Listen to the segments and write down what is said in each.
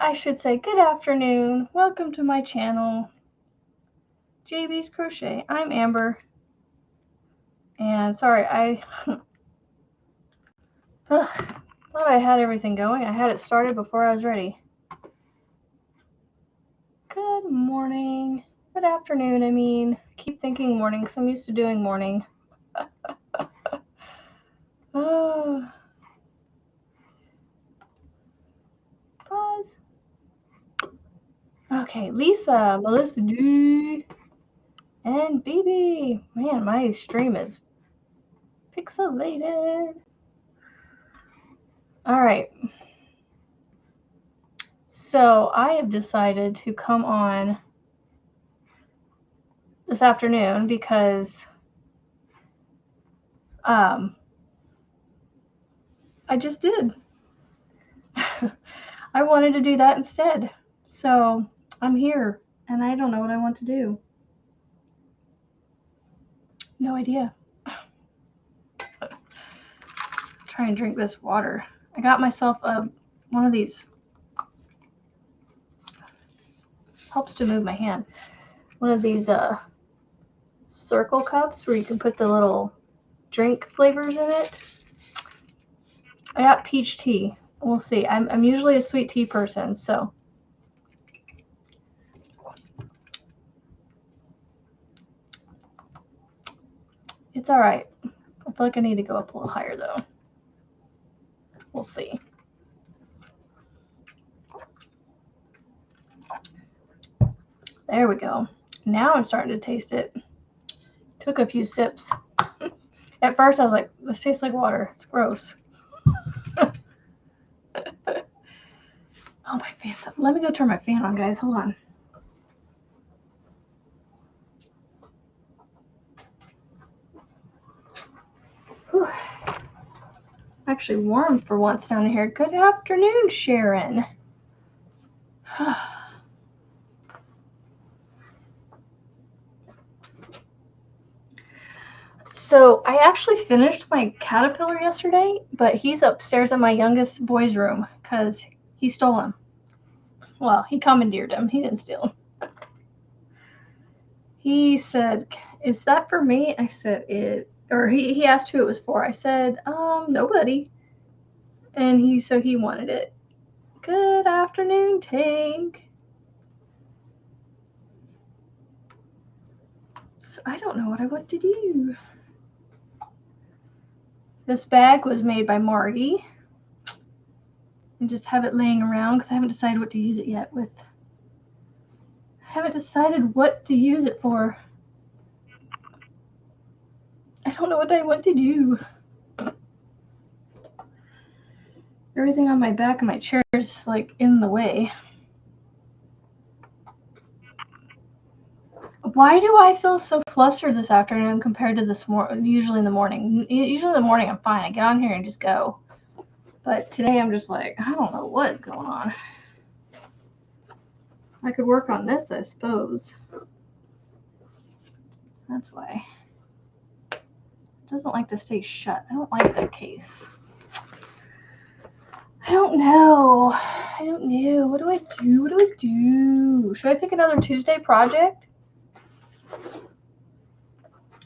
I should say good afternoon. Welcome to my channel, JB's Crochet. I'm Amber. And sorry, I thought I had everything going. I had it started before I was ready. Good morning. Good afternoon, I mean. I keep thinking morning because I'm used to doing morning. Oh. Pause. Okay, Lisa, Melissa G, and BB. Man, my stream is pixelated. All right. So I have decided to come on this afternoon because I just did. I wanted to do that instead. So I'm here and I don't know what I want to do. No idea. Try and drink this water. I got myself one of these, helps to move my hand, one of these circle cups where you can put the little drink flavors in it. I got peach tea. We'll see. I'm usually a sweet tea person, so. It's all right. I feel like I need to go up a little higher though. We'll see. There we go. Now I'm starting to taste it. Took a few sips. At first I was like, this tastes like water. It's gross. Oh, my fan's up. Let me go turn my fan on, guys. Hold on. Whew. Actually warm for once down here. Good afternoon, Sharon. So I actually finished my caterpillar yesterday, but he's upstairs in my youngest boy's room because he stole him. Well, he commandeered him. He didn't steal him. He said, "Is that for me?" I said, he asked who it was for. I said, nobody. And so he wanted it. Good afternoon, Tank. So I don't know what I want to do. This bag was made by Marty. And just have it laying around because I haven't decided what to use it yet with. I haven't decided what to use it for. I don't know what I want to do. Everything on my back of my chair is like in the way. Why do I feel so flustered this afternoon compared to this usually in the morning? Usually in the morning I'm fine. I get on here and just go. But today I'm just like, I don't know what is going on. I could work on this, I suppose. That's why. It doesn't like to stay shut. I don't like that case. I don't know. What do I do? Should I pick another Tuesday project?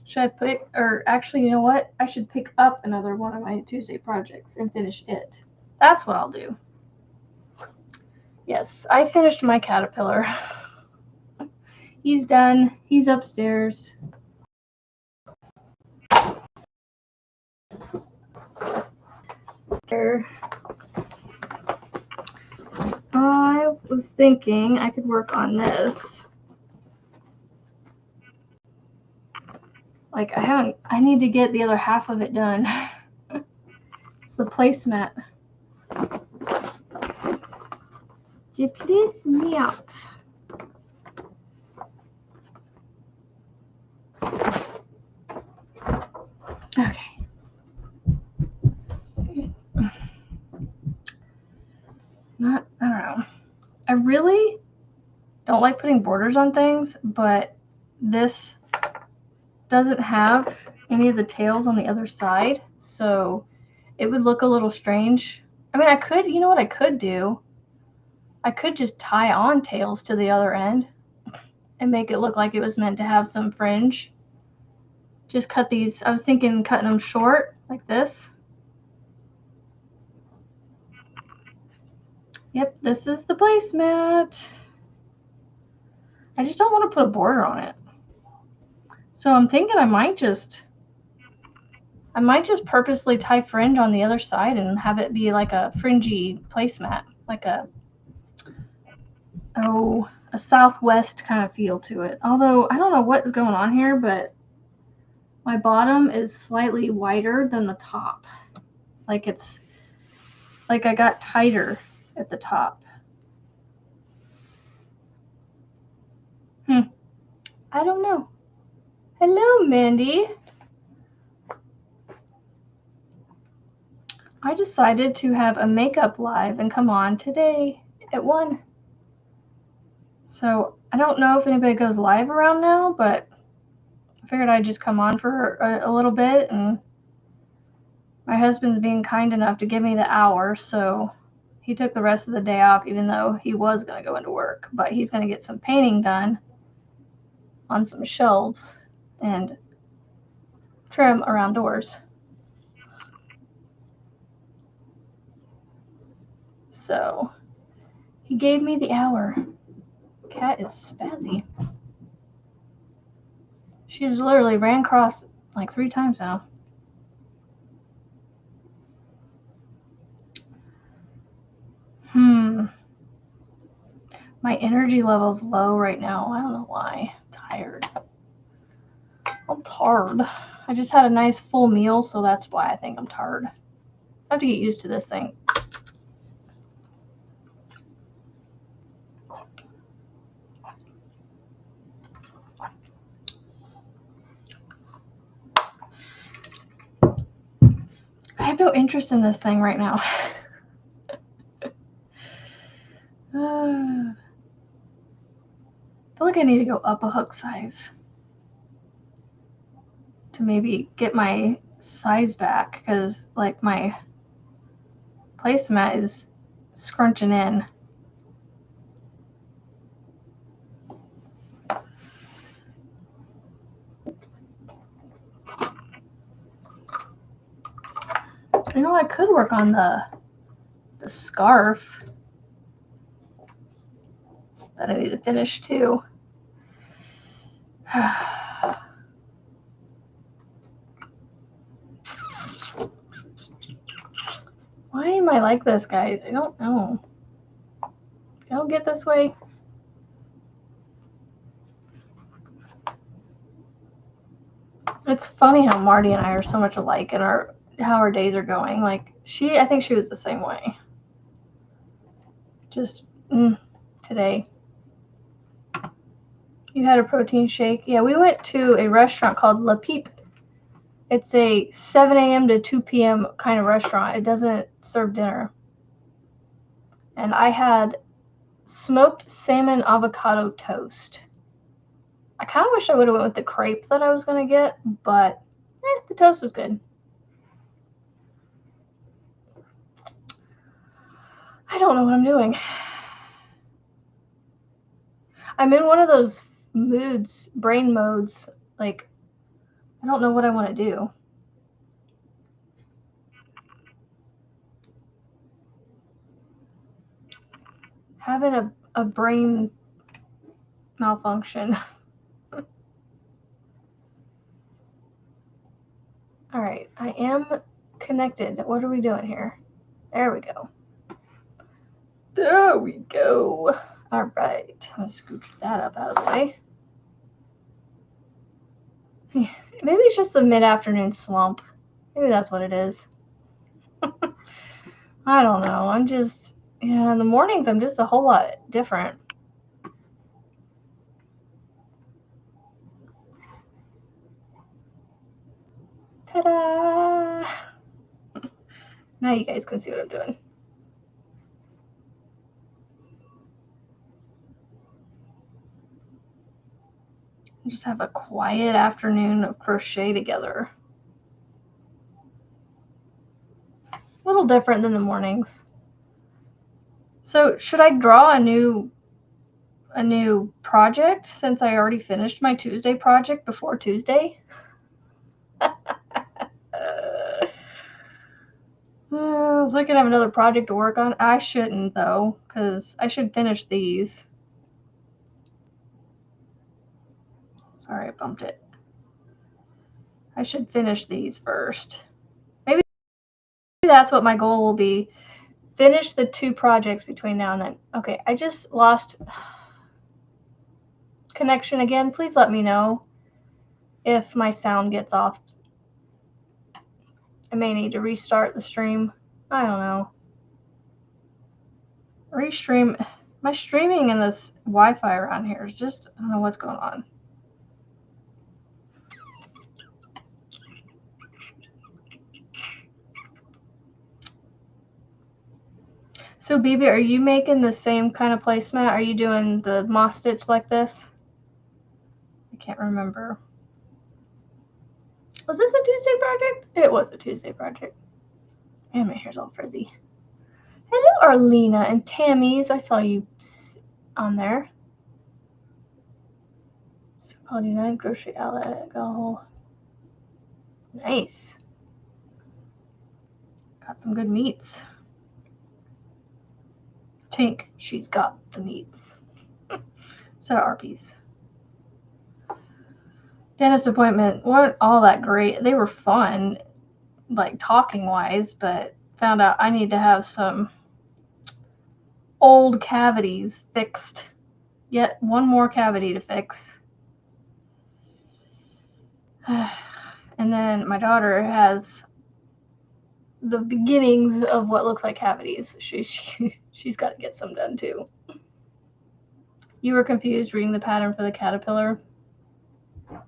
Should I pick, or actually, you know what? I should pick up another one of my Tuesday projects and finish it. That's what I'll do. Yes, I finished my caterpillar. He's done. He's upstairs. I was thinking I could work on this. Like I need to get the other half of it done. It's the placemat. Do you please me out? Okay. Let's see. I don't know. I really don't like putting borders on things, but this doesn't have any of the tails on the other side, so it would look a little strange. I mean, I could, you know what I could do? I could just tie on tails to the other end and make it look like it was meant to have some fringe. Just cut these, I was thinking cutting them short like this. Yep, this is the placemat. I just don't want to put a border on it. So I'm thinking I might just purposely tie fringe on the other side and have it be like a fringy placemat, like a Southwest kind of feel to it. Although I don't know what is going on here, but my bottom is slightly wider than the top. Like it's like I got tighter at the top. I don't know. Hello, Mandy. I decided to have a makeup live and come on today at 1. So I don't know if anybody goes live around now, but I figured I'd just come on for a little bit. And my husband's being kind enough to give me the hour, so he took the rest of the day off, even though he was going to go into work. But he's going to get some painting done on some shelves and trim around doors. So he gave me the hour. Cat is spazzy. She's literally ran across like 3 times now. My energy level's low right now. I don't know why. Tired. I'm tired. I just had a nice full meal, so that's why I think I'm tired. I have to get used to this thing. I have no interest in this thing right now. I feel like I need to go up a hook size to maybe get my size back, because like my placemat is scrunching in. You know, I could work on the scarf that I need to finish too. Why am I like this, guys? I don't know. I don't get this way. It's funny how Marty and I are so much alike and how our days are going. Like I think she was the same way. Just today. You had a protein shake? Yeah, we went to a restaurant called La Peep. It's a 7 a.m. to 2 p.m. kind of restaurant. It doesn't serve dinner. And I had smoked salmon avocado toast. I kind of wish I would have went with the crepe that I was going to get, but the toast was good. I don't know what I'm doing. I'm in one of those brain modes, like I don't know what I want to do. Having a brain malfunction. All right, I am connected. What are we doing here? There we go. There we go. All right, I'm gonna scooch that up out of the way. Maybe it's just the mid-afternoon slump. Maybe that's what it is. I don't know. In the mornings I'm just a whole lot different. Ta-da! Now you guys can see what I'm doing. Just have a quiet afternoon of crochet together. A little different than the mornings. So should I draw a new project since I already finished my Tuesday project before Tuesday? I was looking at another project to work on. I shouldn't though, because I should finish these. Sorry, I bumped it. I should finish these first. Maybe that's what my goal will be. Finish the 2 projects between now and then. Okay, I just lost connection again. Please let me know if my sound gets off. I may need to restart the stream. I don't know. Restream. My streaming and this Wi-Fi around here is just, I don't know what's going on. So, Bibi, are you making the same kind of placemat? Are you doing the moss stitch like this? I can't remember. Was this a Tuesday project? It was a Tuesday project. And my hair's all frizzy. Hello, Arlena and Tammy's. I saw you on there. Super 9 grocery outlet. Go. Nice. Got some good meats. Tink, she's got the meats. So Arby's. Dentist appointment weren't all that great. They were fun, like talking wise, but found out I need to have some old cavities fixed. Yet one more cavity to fix. And then my daughter has the beginnings of what looks like cavities. She's got to get some done too. You were confused reading the pattern for the caterpillar. My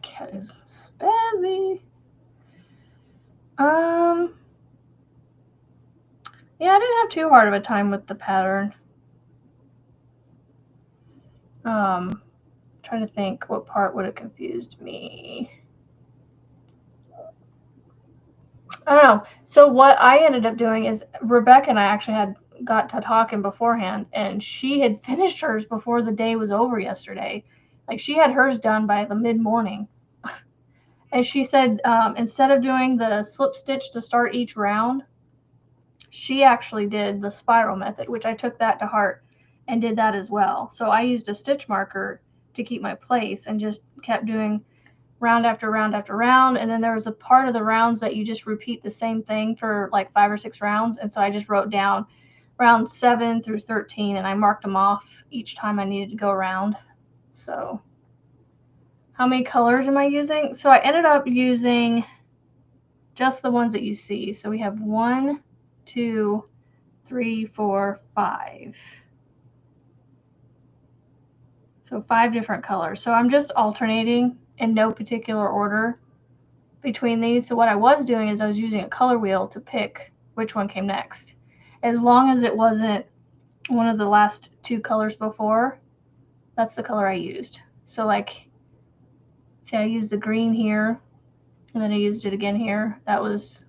cat is spazzy. Yeah, I didn't have too hard of a time with the pattern. Trying to think what part would have confused me. I don't know. So what I ended up doing is Rebecca and I actually got to talking beforehand, and she had finished hers before the day was over yesterday. Like she had hers done by the mid-morning. And she said instead of doing the slip stitch to start each round, she actually did the spiral method, which I took that to heart and did that as well. So I used a stitch marker to keep my place and just kept doing round after round after round. And then there was a part of the rounds that you just repeat the same thing for like 5 or 6 rounds. And so I just wrote down round 7 through 13 and I marked them off each time I needed to go around. So how many colors am I using? So I ended up using just the ones that you see. So we have 1, 2, 3, 4, 5. So 5 different colors. So I'm just alternating in no particular order between these. So what I was doing is I was using a color wheel to pick which one came next. As long as it wasn't one of the last 2 colors before, that's the color I used. So like, see, I used the green here, and then I used it again here. That was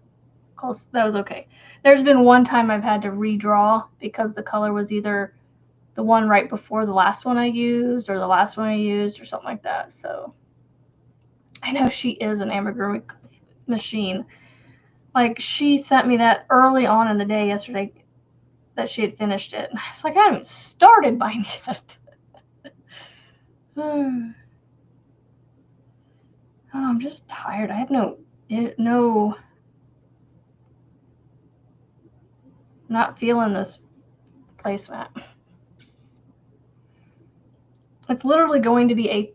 close. That was okay. There's been one time I've had to redraw because the color was either the one right before the last one I used or the last one I used or something like that. So I know she is an amigurumi machine. Like she sent me that early on in the day yesterday that she had finished it. And I was like, I haven't even started mine yet. I don't know, I'm just tired. I have not feeling this placemat. It's literally going to be a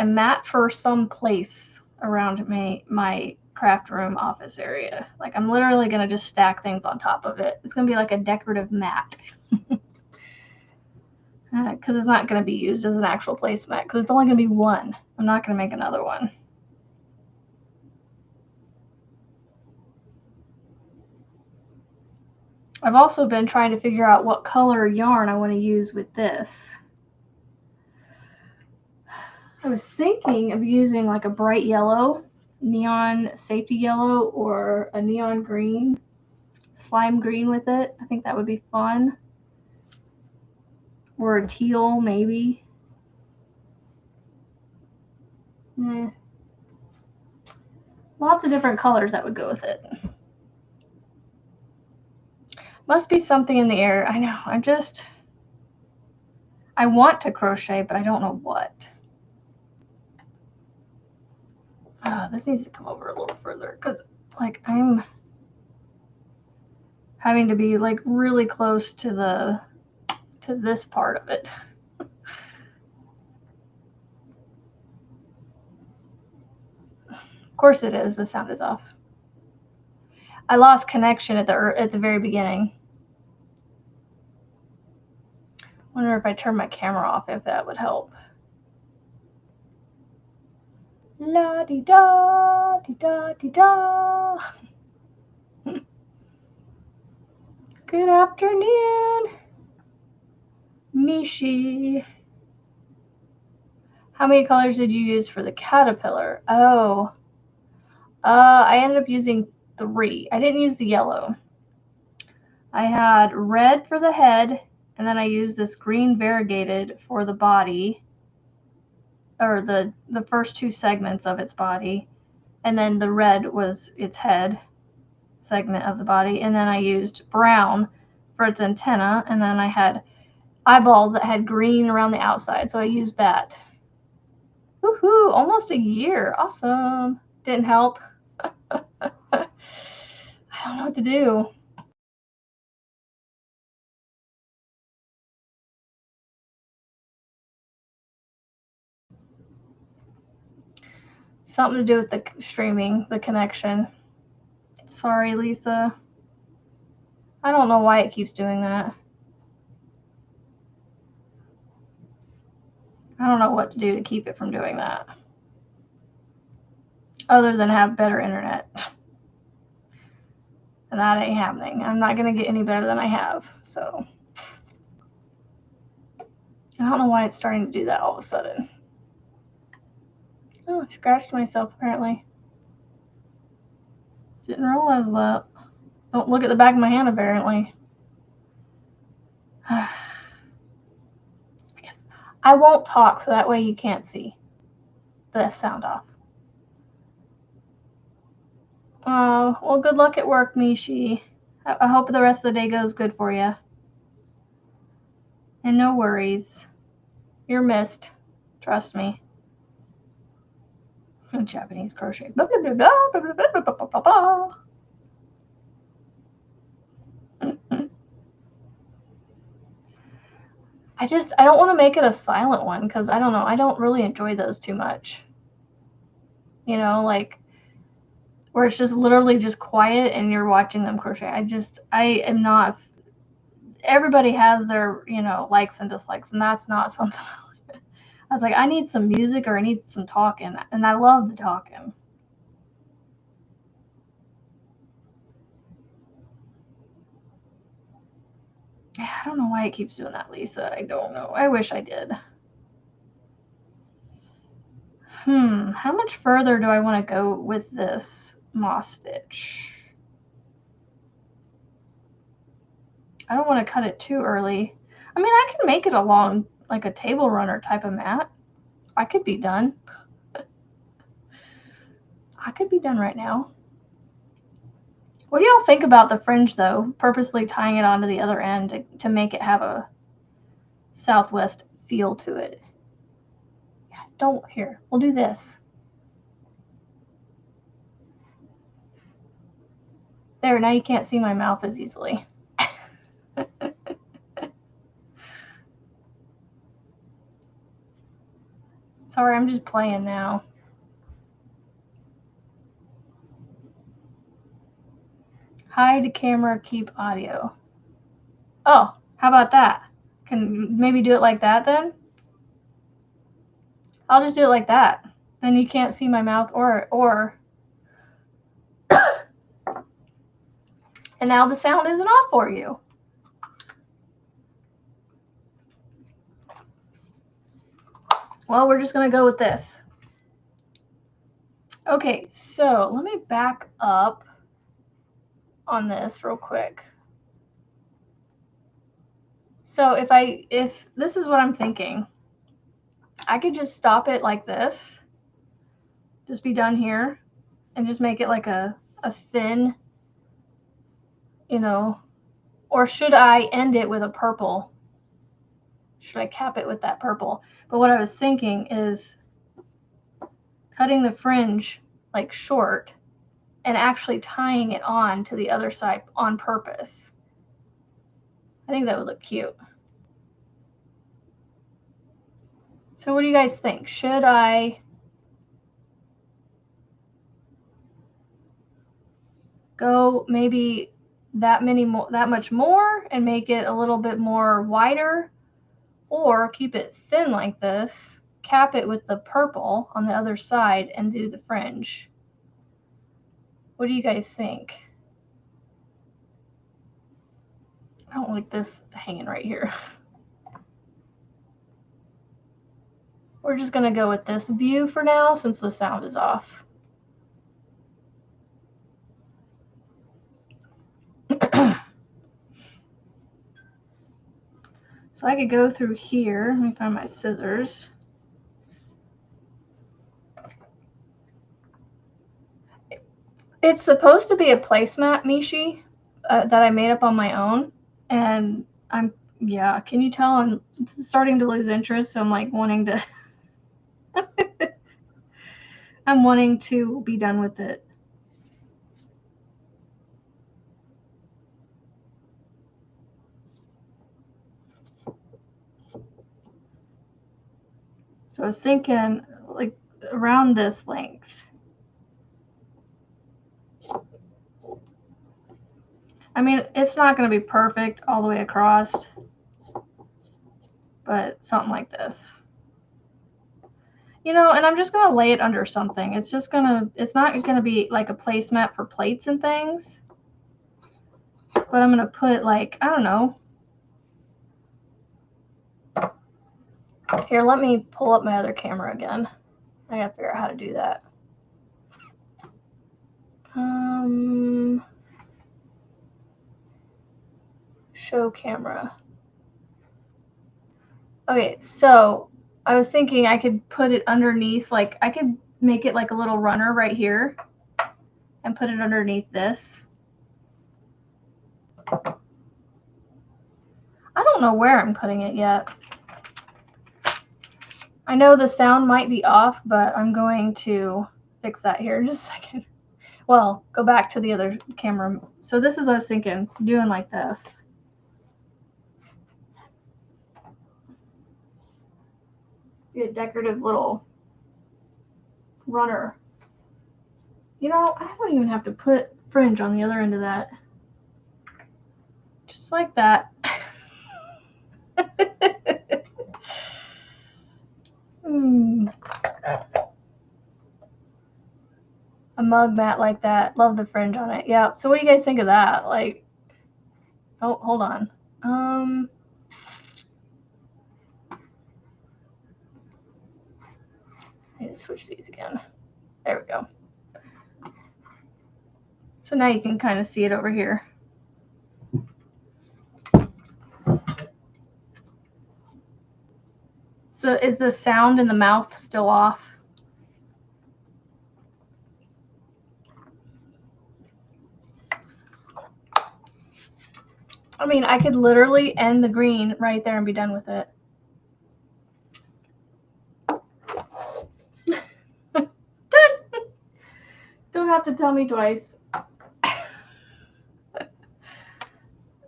mat for some place around my craft room office area. Like I'm literally going to just stack things on top of it. It's going to be like a decorative mat. Because it's not going to be used as an actual placemat because it's only going to be one. I'm not going to make another one. I've also been trying to figure out what color yarn I want to use with this. I was thinking of using like a bright yellow, neon safety yellow, or a neon green slime green with it. I think that would be fun. Or a teal, maybe. Lots of different colors that would go with it. Must be something in the air. I know. I want to crochet, but I don't know what. This needs to come over a little further because, like, I'm having to be like really close to this part of it. Of course it is. The sound is off. I lost connection at the very beginning. Wonder if I turn my camera off, if that would help. La di da di da di da. Good afternoon, Mishi. How many colors did you use for the caterpillar? Oh, I ended up using 3. I didn't use the yellow. I had red for the head, and then I used this green variegated for the body, or the first 2 segments of its body, and then the red was its head segment of the body, and then I used brown for its antenna, and then I had eyeballs that had green around the outside, so I used that. Woohoo! Almost a year. Awesome. Didn't help. I don't know what to do. Something to do with the streaming, the connection. Sorry, Lisa. I don't know why it keeps doing that. I don't know what to do to keep it from doing that. Other than have better internet. And that ain't happening. I'm not going to get any better than I have. So I don't know why it's starting to do that all of a sudden. Oh, I scratched myself apparently. Didn't realize that. Don't look at the back of my hand apparently. I guess I won't talk so that way you can't see the sound off. Oh, well, good luck at work, Mishi. I hope the rest of the day goes good for you. And no worries. You're missed. Trust me. Japanese crochet. Blah, blah, blah, blah, blah, blah, blah, blah, blah, blah. I don't want to make it a silent one because I don't know. I don't really enjoy those too much. You know, like where it's just literally just quiet and you're watching them crochet. I am not. Everybody has their, likes and dislikes, and that's not something I was like, I need some music or I need some talking, and I love the talking. I don't know why it keeps doing that, Lisa. I don't know. I wish I did. How much further do I want to go with this moss stitch? I don't want to cut it too early. I mean, I can make it along like a table runner type of mat. I could be done. I could be done right now. What do y'all think about the fringe, though? Purposely tying it onto the other end to make it have a Southwest feel to it. Yeah, here. We'll do this. There, now you can't see my mouth as easily. Sorry, I'm just playing now. Hide camera, keep audio. Oh, how about that? Can maybe do it like that then? I'll just do it like that. Then you can't see my mouth or and now the sound isn't off for you. Well, we're just going to go with this. Okay, so let me back up on this real quick. So if this is what I'm thinking, I could just stop it like this, just be done here, and just make it like a thin, you know, or should I end it with a purple? Should I cap it with that purple? But what I was thinking is cutting the fringe like short and actually tying it on to the other side on purpose. I think that would look cute. So what do you guys think? Should I go maybe that much more and make it a little bit more wider, or keep it thin like this, cap it with the purple on the other side and do the fringe? What do you guys think? I don't like this hanging right here. We're just gonna go with this view for now since the sound is off. So I could go through here. Let me find my scissors. It's supposed to be a placemat, Mishi, that I made up on my own. And yeah, can you tell I'm starting to lose interest? So I'm like wanting to, I'm wanting to be done with it. So I was thinking like around this length. I mean, it's not going to be perfect all the way across, but something like this. You know, and I'm just going to lay it under something. It's not going to be like a placemat for plates and things, but I'm going to put like, I don't know. Here, let me pull up my other camera again. I got to figure out how to do that. Show camera. Okay, so I was thinking I could put it underneath, like I could make it like a little runner right here and put it underneath this. I don't know where I'm putting it yet. I know the sound might be off, but I'm going to fix that here in just a second. Well, go back to the other camera. So this is what I was thinking, doing like this. Be a decorative little runner. You know, I don't even have to put fringe on the other end of that. Just like that. A mug mat like that. Love the fringe on it. Yeah. So what do you guys think of that? Like, oh, hold on. I need to switch these again. There we go. So now you can kind of see it over here. So is the sound in the mouth still off? I mean, I could literally end the green right there and be done with it. Don't have to tell me twice.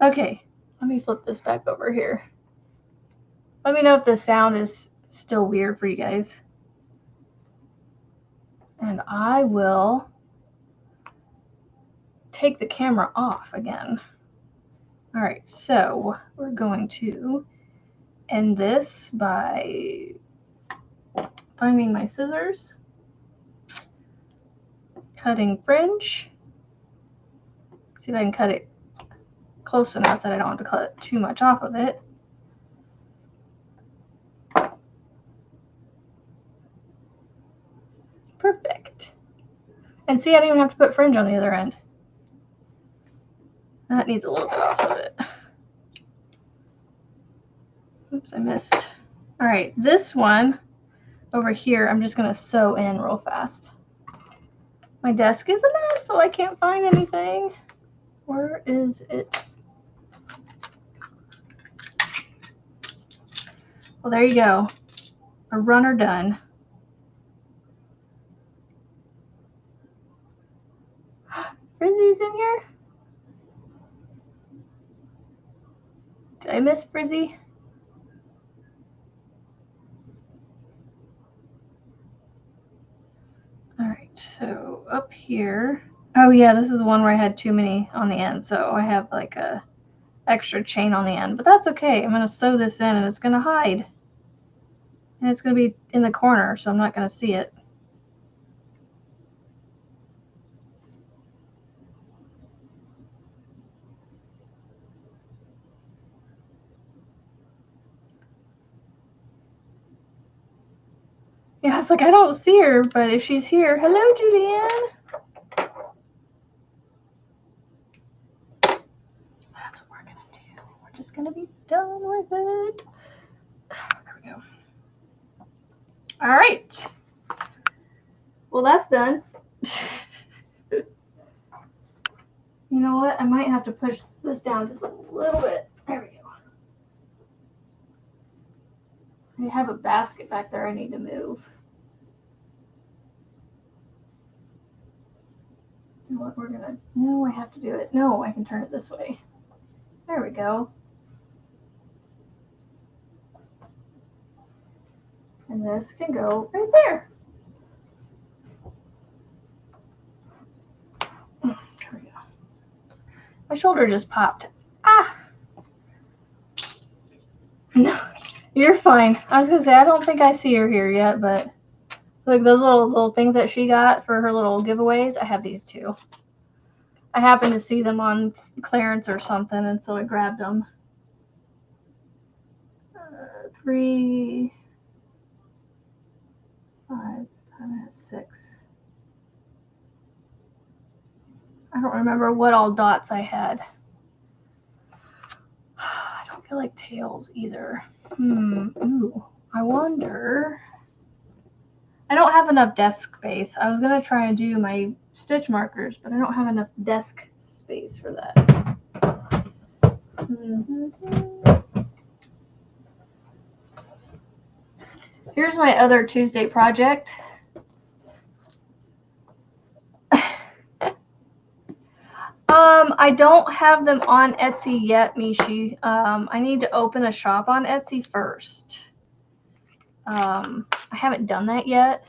Okay, let me flip this back over here. Let me know if the sound is still weird for you guys. And I will take the camera off again. All right, so we're going to end this by finding my scissors, cutting fringe. See if I can cut it close enough that I don't have to cut too much off of it. Perfect. And see, I don't even have to put fringe on the other end. That needs a little bit off of it. Oops, I missed. All right, this one over here, I'm just gonna sew in real fast. My desk is a mess, so I can't find anything. Where is it? Well, there you go. A runner done. Frizzy's in here? Did I miss Frizzy? All right, so up here. Oh yeah, this is one where I had too many on the end, so I have like a extra chain on the end, but that's okay. I'm gonna sew this in and it's gonna hide. And it's gonna be in the corner, so I'm not gonna see it. Yeah, it's like I don't see her, but if she's here, hello, Julianne. That's what we're gonna do. We're just gonna be done with it. There we go. All right. Well, that's done. You know what? I might have to push this down just a little bit. There we go. I have a basket back there I need to move. You know what we're gonna, no, I have to do it. No, I can turn it this way. There we go. And this can go right there. There we go. My shoulder just popped. Ah! No, you're fine. I was gonna say, I don't think I see her here yet, but like those little things that she got for her little giveaways, I have these too. I happened to see them on clearance or something, and so I grabbed them. 3, 5, 6. I don't remember what all dots I had. I don't feel like tails either. Ooh, I wonder. I don't have enough desk space. I was gonna try and do my stitch markers, but I don't have enough desk space for that. Here's my other Tuesday project. I don't have them on Etsy yet, Mishi. I need to open a shop on Etsy first. I haven't done that yet,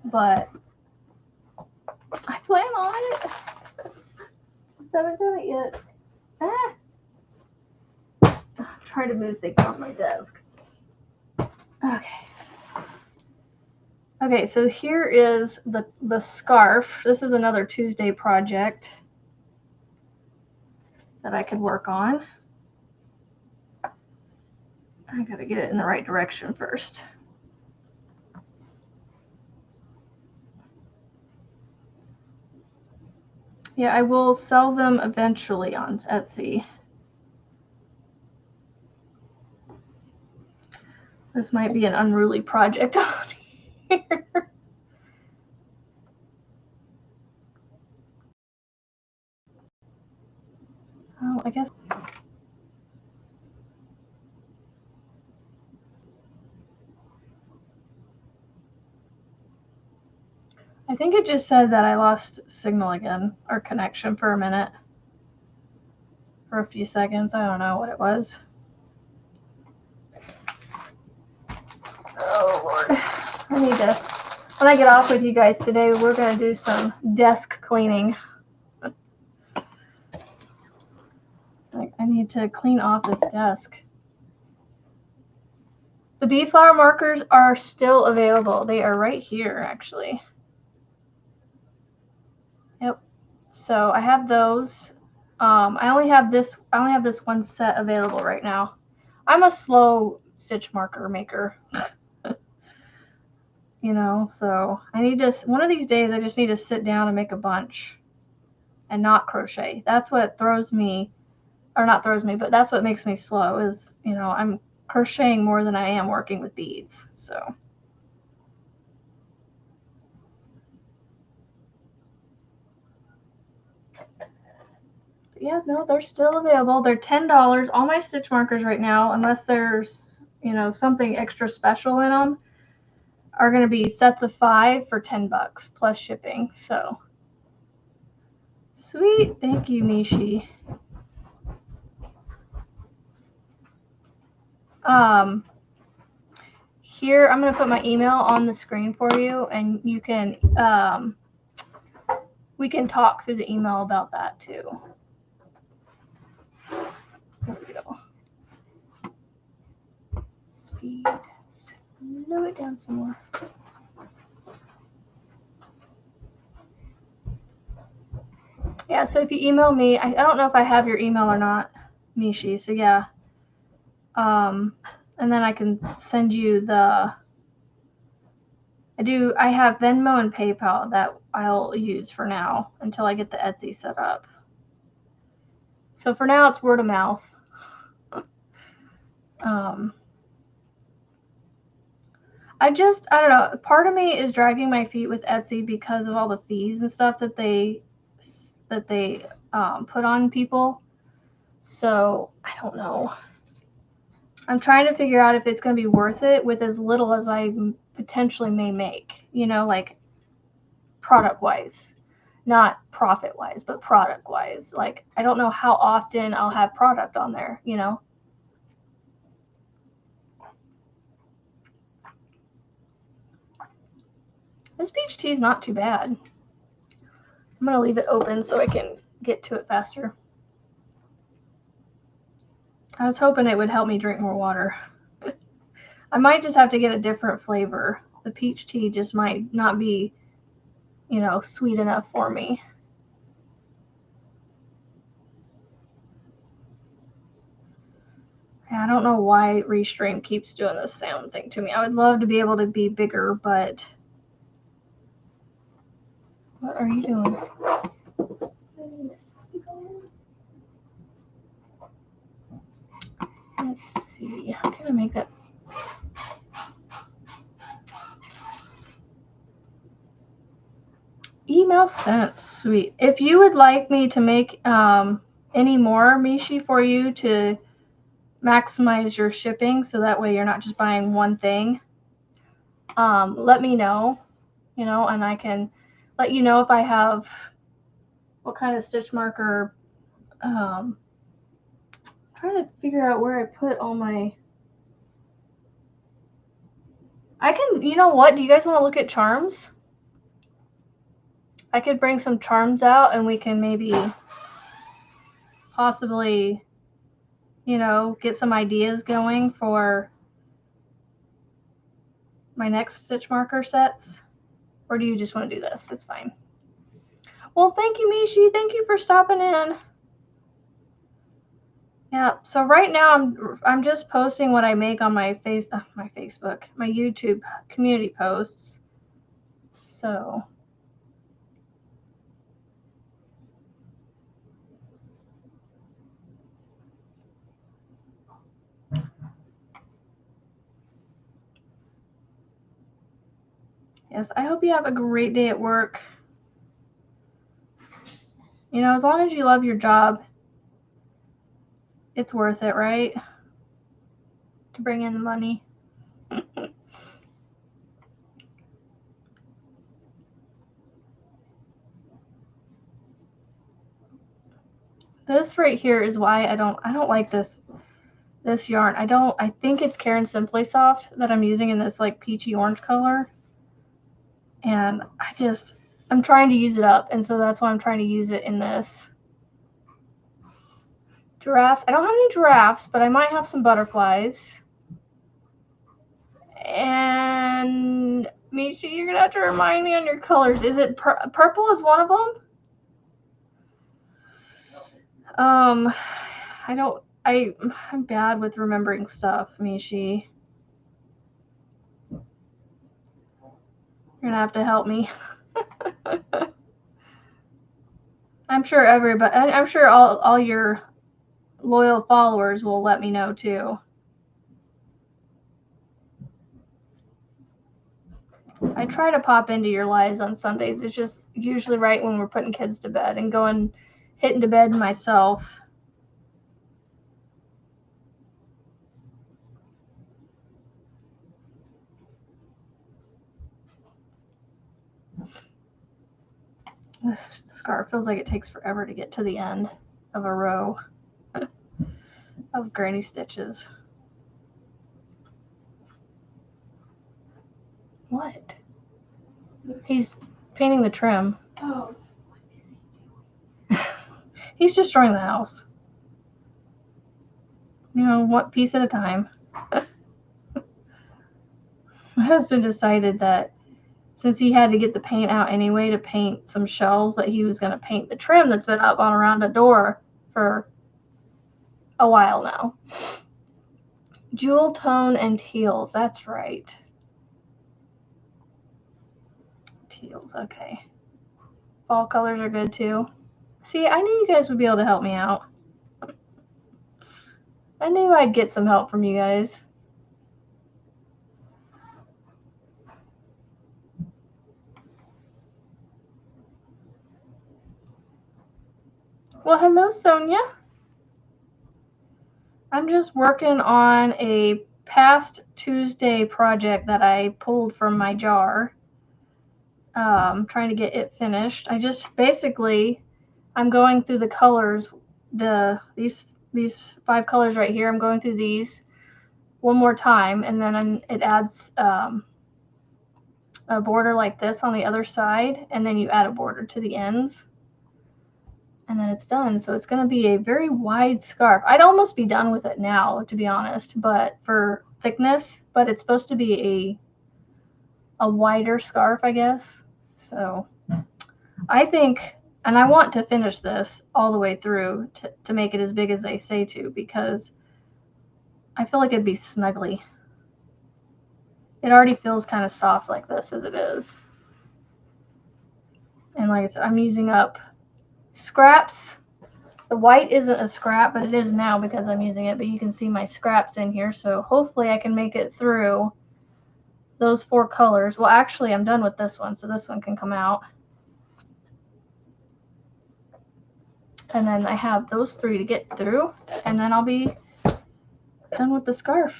but I plan on it. Just haven't done it yet. I'm trying to move things off my desk. Okay. Okay, so here is the scarf. This is another Tuesday project that I could work on. I gotta get it in the right direction first. Yeah, I will sell them eventually on Etsy. This might be an unruly project on here. Oh, I guess. I think it just said that I lost signal again, or connection for a minute. For a few seconds. I don't know what it was. Oh, Lord. I need to, when I get off with you guys today, we're going to do some desk cleaning. Like, I need to clean off this desk. The bee flower markers are still available. They are right here, actually. Yep. So I have those. I only have this one set available right now. I'm a slow stitch marker maker. You know, so I need to, one of these days I just need to sit down and make a bunch. and not crochet. That's what throws me, or not throws me, but that's what makes me slow is, you know, I'm crocheting more than I am working with beads. So yeah, no, they're still available. They're $10. All my stitch markers right now, unless there's, you know, something extra special in them, are going to be sets of 5 for $10 plus shipping. So sweet. Thank you, Mishi. Here, I'm going to put my email on the screen for you, and you can, we can talk through the email about that too. There we go. Speed. Slow it down some more. Yeah, so if you email me, I don't know if I have your email or not, Mishi. So yeah. And then I can send you the, I have Venmo and PayPal that I'll use for now until I get the Etsy set up. So for now it's word of mouth. I don't know, part of me is dragging my feet with Etsy because of all the fees and stuff that they put on people. So I don't know. I'm trying to figure out if it's going to be worth it with as little as I potentially may make, you know, like product wise, not profit wise, but product wise. Like, I don't know how often I'll have product on there, you know. This peach tea is not too bad. I'm going to leave it open so I can get to it faster. I was hoping it would help me drink more water. I might just have to get a different flavor. The peach tea just might not be, you know, sweet enough for me. I don't know why Restream keeps doing this sound thing to me. I would love to be able to be bigger, but what are you doing? Let's see. How can I make that? Email sent. Sweet. If you would like me to make any more Mishi for you to maximize your shipping so that way you're not just buying one thing, let me know, you know, and I can let you know if I have what kind of stitch marker. I'm trying to figure out where I put all my. I can, you know what? Do you guys want to look at charms? I could bring some charms out and we can maybe possibly, you know, get some ideas going for my next stitch marker sets. Or do you just want to do this? It's fine. Well, thank you, Mishi. Thank you for stopping in. Yeah, so right now I'm just posting what I make on my Facebook, my YouTube community posts. So yes, I hope you have a great day at work. You know, as long as you love your job, it's worth it, right? To bring in the money. This right here is why I don't like this yarn. I think it's Caron Simply Soft that I'm using in this like peachy orange color. And I'm trying to use it up, and so that's why I'm trying to use it in this. Giraffes. I don't have any giraffes, but I might have some butterflies. And Mishi, you're gonna have to remind me on your colors. Is it purple is one of them? I'm bad with remembering stuff, Mishi. You're gonna have to help me. I'm sure everybody, I'm sure all your loyal followers will let me know too. I try to pop into your lives on Sundays. It's just usually right when we're putting kids to bed and hitting to bed myself. This scarf feels like it takes forever to get to the end of a row of granny stitches. What? He's painting the trim. Oh. He's just drawing the house. You know, one piece at a time. My husband decided that since he had to get the paint out anyway to paint some shelves, that he was going to paint the trim that's been up on around the door for a while now. Jewel tone and teals. That's right. Teals. Okay. Fall colors are good too. See, I knew you guys would be able to help me out. I knew I'd get some help from you guys. Well, hello, Sonia. I'm just working on a past Tuesday project that I pulled from my jar. Trying to get it finished. I just basically, I'm going through the colors, these 5 colors right here. I'm going through these one more time, and then it adds a border like this on the other side, and then you add a border to the ends. And then it's done. So it's going to be a very wide scarf. I'd almost be done with it now, to be honest, but for thickness, but it's supposed to be a wider scarf, I guess. So I think, and I want to finish this all the way through to make it as big as they say to, because I feel like it'd be snuggly. It already feels kind of soft like this as it is. And like I said, I'm using up scraps. The white isn't a scrap, but it is now because I'm using it, but you can see my scraps in here, so hopefully I can make it through those 4 colors. Well, actually, I'm done with this one, so this one can come out. And then I have those 3 to get through, and then I'll be done with the scarf.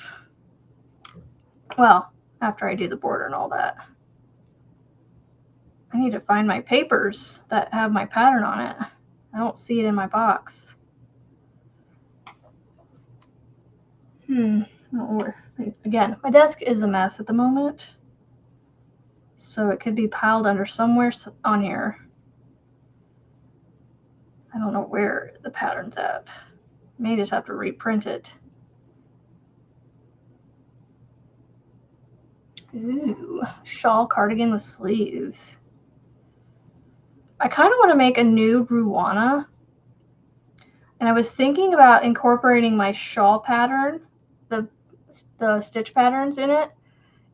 Well, after I do the border and all that. I need to find my papers that have my pattern on it. I don't see it in my box. Again, my desk is a mess at the moment, so it could be piled under somewhere on here. I don't know where the pattern's at. May just have to reprint it. Ooh, shawl cardigan with sleeves. I kind of want to make a new Ruana, and I was thinking about incorporating my shawl pattern, the stitch patterns in it,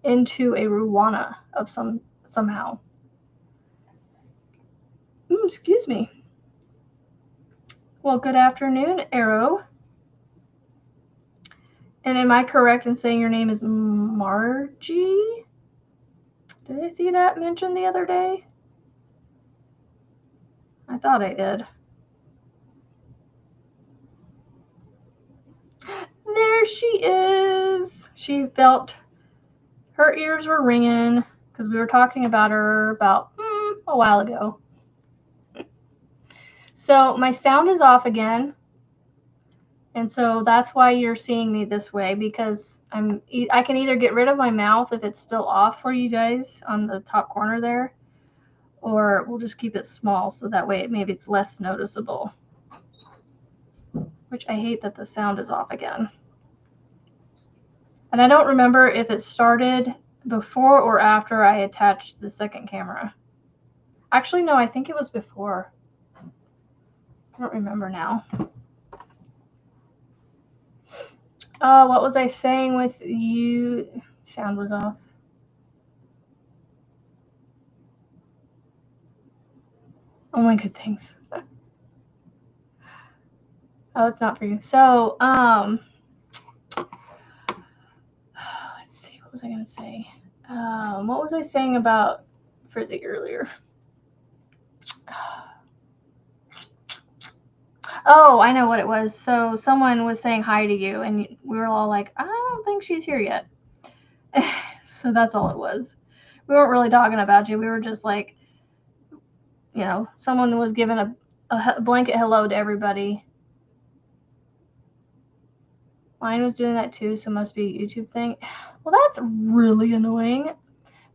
into a Ruana of somehow. Excuse me. Well, good afternoon, Arrow. And am I correct in saying your name is Margie? Did I see that mentioned the other day? I thought I did. There she is. She felt her ears were ringing because we were talking about her about a while ago. So my sound is off again. And so that's why you're seeing me this way, because I can either get rid of my mouth if it's still off for you guys on the top corner there, or we'll just keep it small so that way maybe it's less noticeable. Which I hate that the sound is off again. And I don't remember if it started before or after I attached the second camera. Actually, no, I think it was before. I don't remember now. What was I saying with you? Sound was off. Only good things. Oh, it's not for you. So, let's see, what was I gonna say? What was I saying about Frizzy earlier? Oh, I know what it was. So someone was saying hi to you, and we were all like, I don't think she's here yet. So that's all it was. We weren't really talking about you. We were just like, you know, someone was giving a blanket hello to everybody. Mine was doing that too, so it must be a YouTube thing. Well, that's really annoying.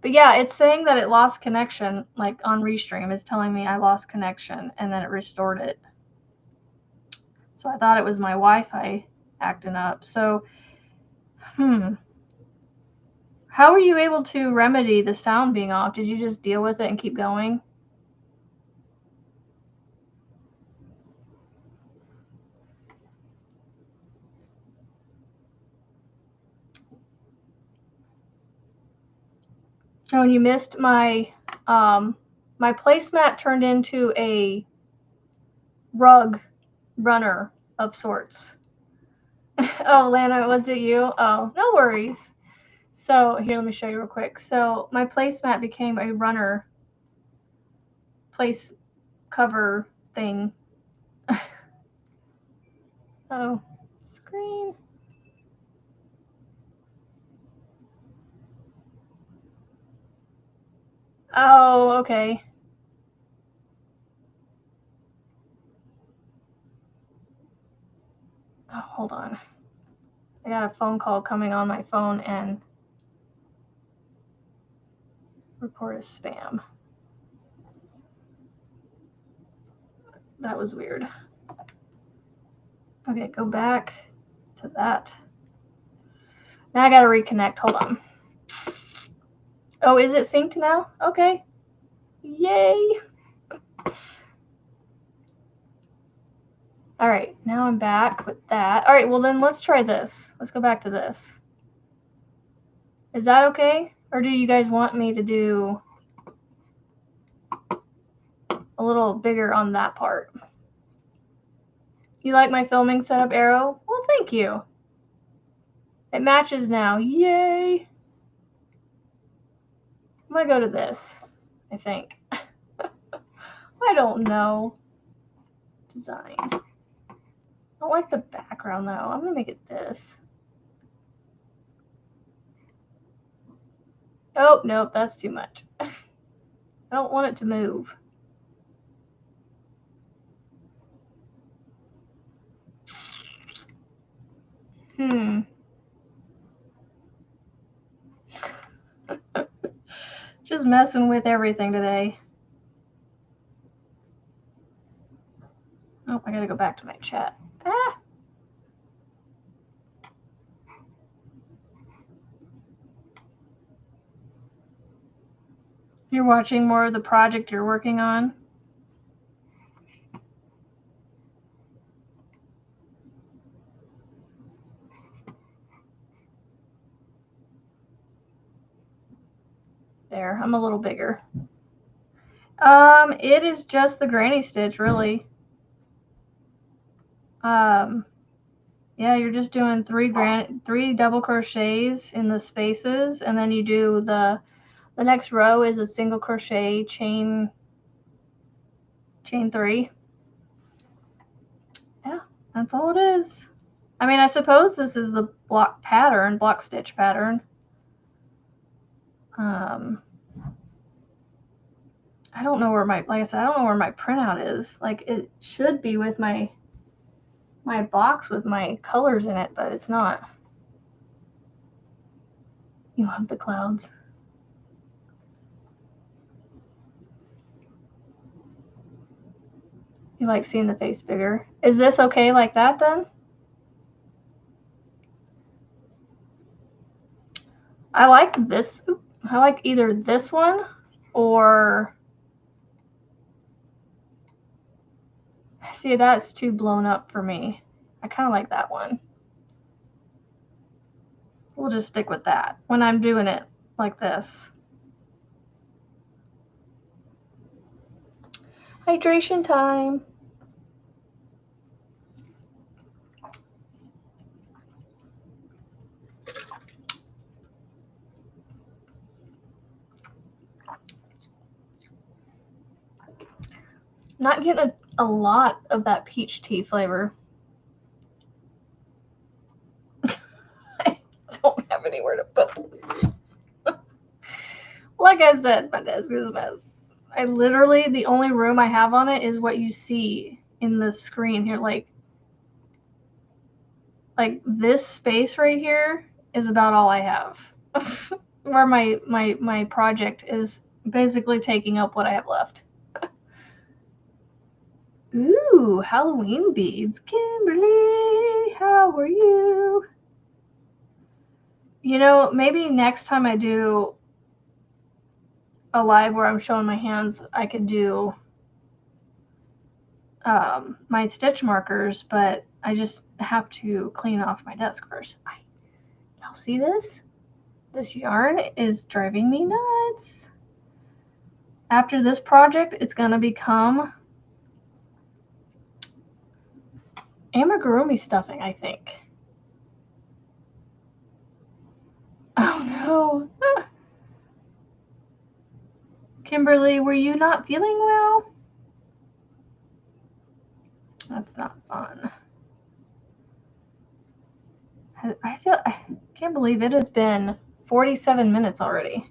But yeah, it's saying that it lost connection, like on Restream. It's telling me I lost connection, and then it restored it. So I thought it was my Wi-Fi acting up. So, how were you able to remedy the sound being off? Did you just deal with it and keep going? Oh, and you missed my my placemat turned into a rug runner of sorts. Oh, Lana, was it you? Oh, no worries. So here, let me show you real quick. So my placemat became a runner place cover thing. Oh, screen. Oh, okay. Oh, hold on. I got a phone call coming on my phone and report as spam. That was weird. Okay, go back to that. Now I gotta reconnect. Hold on. Oh, is it synced now? Okay. Yay. All right, now I'm back with that. All right, well then let's try this. Let's go back to this. Is that okay? Or do you guys want me to do a little bigger on that part? You like my filming setup, Arrow? Well, thank you. It matches now. Yay. I'm gonna go to this, I think. I don't know. Design. I don't like the background though. I'm gonna make it this. Oh, nope, that's too much. I don't want it to move. Just messing with everything today. Oh, I gotta go back to my chat. Ah! You're watching more of the project you're working on? There, I'm a little bigger. It is just the granny stitch, really. Yeah, you're just doing three double crochets in the spaces, and then you do the next row is a single crochet chain 3. Yeah, that's all it is. I mean, I suppose this is the block stitch pattern. I don't know where like I said, I don't know where my printout is. Like, it should be with my box with my colors in it, but it's not. You love the clouds. You like seeing the face bigger. Is this okay like that then? I like this. I like either this one or... See, that's too blown up for me. I kind of like that one. We'll just stick with that when I'm doing it like this. Hydration time. Not getting a lot of that peach tea flavor. I don't have anywhere to put this. Like I said, my desk is a mess. I literally, the only room I have on it is what you see in the screen here. Like this space right here is about all I have. Where my project is basically taking up what I have left. Ooh, Halloween beads. Kimberly, how are you? You know, maybe next time I do a live where I'm showing my hands, I could do my stitch markers, but I just have to clean off my desk first. Y'all see this? This yarn is driving me nuts. After this project, it's going to become amigurumi stuffing, I think. Oh no. Kimberly, were you not feeling well? That's not fun. I can't believe it has been 47 minutes already.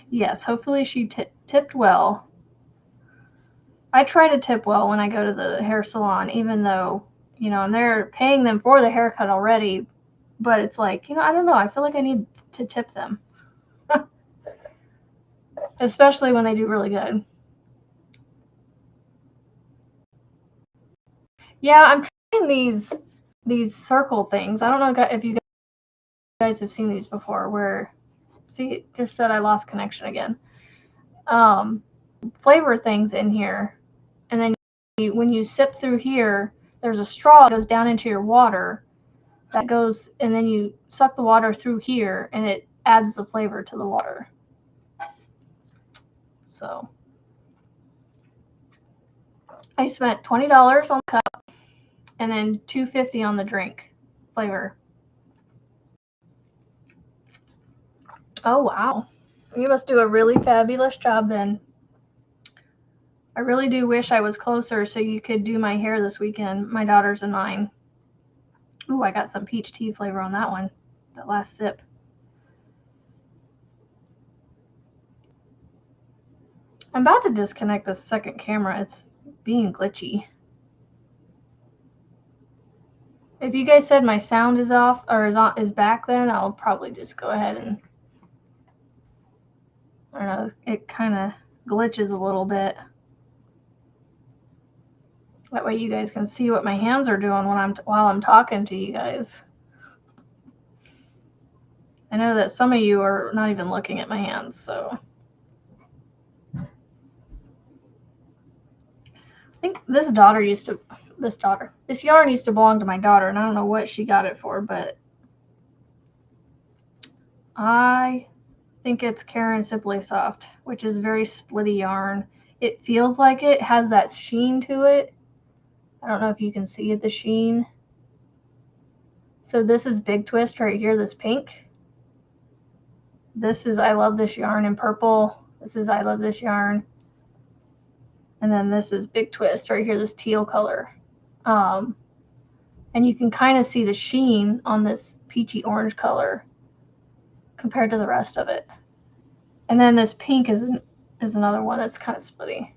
Yes, hopefully she tipped well. I try to tip well when I go to the hair salon, even though, you know, and they're paying them for the haircut already. But it's like, you know, I don't know. I feel like I need to tip them. Especially when they do really good. Yeah, I'm trying these circle things. I don't know if you guys have seen these before where, see, it just said I lost connection again. Flavor things in here. And then when you sip through here, there's a straw that goes down into your water. That goes, and then you suck the water through here, and it adds the flavor to the water. So I spent $20 on the cup, and then $2.50 on the drink flavor. Oh wow, you must do a really fabulous job then. I really do wish I was closer so you could do my hair this weekend, my daughter's and mine. Ooh, I got some peach tea flavor on that one, that last sip. I'm about to disconnect this second camera. It's being glitchy. If you guys said my sound is off or is back, then I'll probably just go ahead and, I don't know, it kind of glitches a little bit. That way you guys can see what my hands are doing while I'm talking to you guys. I know that some of you are not even looking at my hands, so. I think this yarn used to belong to my daughter, and I don't know what she got it for, but I think it's Karen Simply Soft, which is very splitty yarn. It feels like it has that sheen to it. I don't know if you can see the sheen. So this is Big Twist right here, this pink. This is I Love This Yarn in purple. This is I Love This Yarn. And then this is Big Twist right here, this teal color. And you can kind of see the sheen on this peachy orange color compared to the rest of it. And then this pink is another one that's kind of splitty.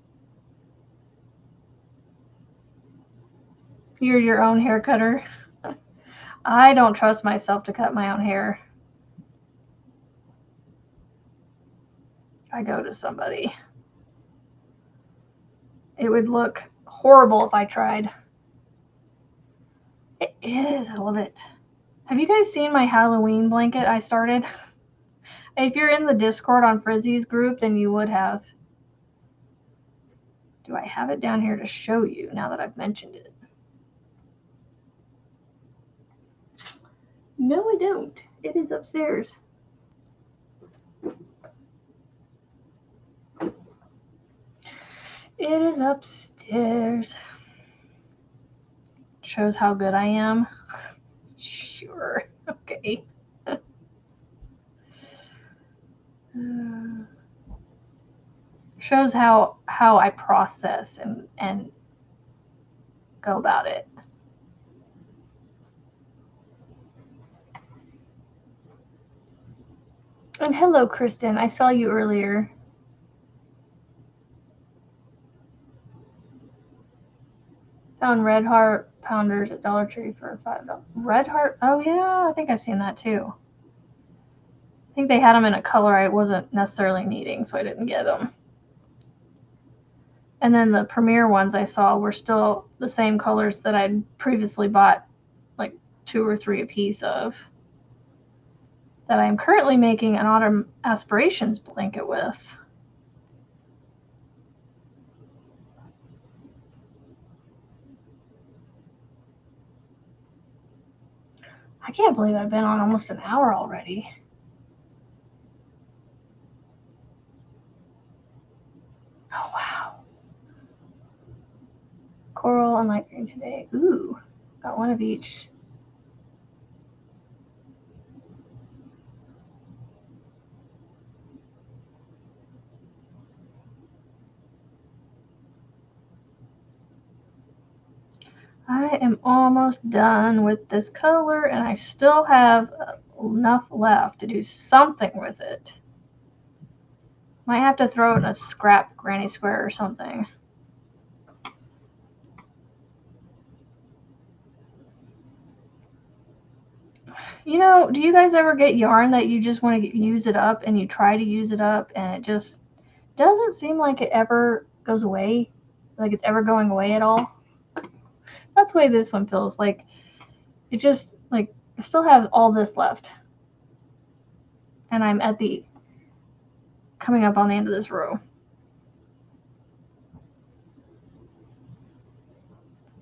You're your own hair cutter. I don't trust myself to cut my own hair. I go to somebody. It would look horrible if I tried. It is. I love it. Have you guys seen my Halloween blanket I started? If you're in the Discord on Frizzy's group, then you would have. Do I have it down here to show you now that I've mentioned it? No, I don't. It is upstairs. It is upstairs. Shows how good I am. Sure. Okay. shows how I process and go about it. And hello, Kristen. I saw you earlier. Found Red Heart pounders at Dollar Tree for $5. Red Heart? Oh yeah, I think I've seen that too. I think they had them in a color I wasn't necessarily needing, so I didn't get them. And then the Premier ones I saw were still the same colors that I'd previously bought, like 2 or 3 a piece of, that I'm currently making an autumn aspirations blanket with. I can't believe I've been on almost an hour already. Oh, wow. Coral and light green today. Ooh, got one of each. I am almost done with this color, and I still have enough left to do something with it. Might have to throw it in a scrap granny square or something. You know, do you guys ever get yarn that you just want to use it up and you try to use it up and it just doesn't seem like it ever goes away, like it's ever going away at all? That's the way this one feels. Like it just, like, I still have all this left, and I'm at the coming up on the end of this row,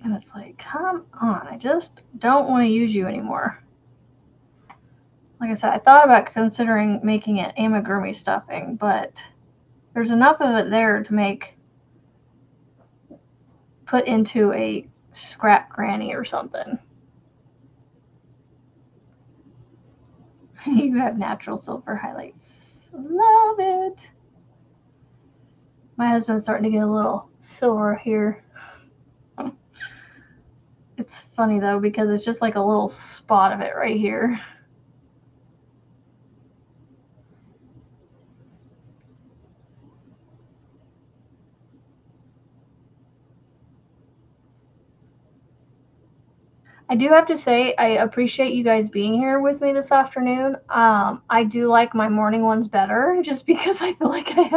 and it's like, come on, I just don't want to use you anymore. Like I said, I thought about considering making it amigurumi stuffing, but there's enough of it there to put into a scrap granny or something. You have natural silver highlights. Love it. My husband's starting to get a little silver here. It's funny though, because it's just like a little spot of it right here. I do have to say, I appreciate you guys being here with me this afternoon. I do like my morning ones better, just because I feel like I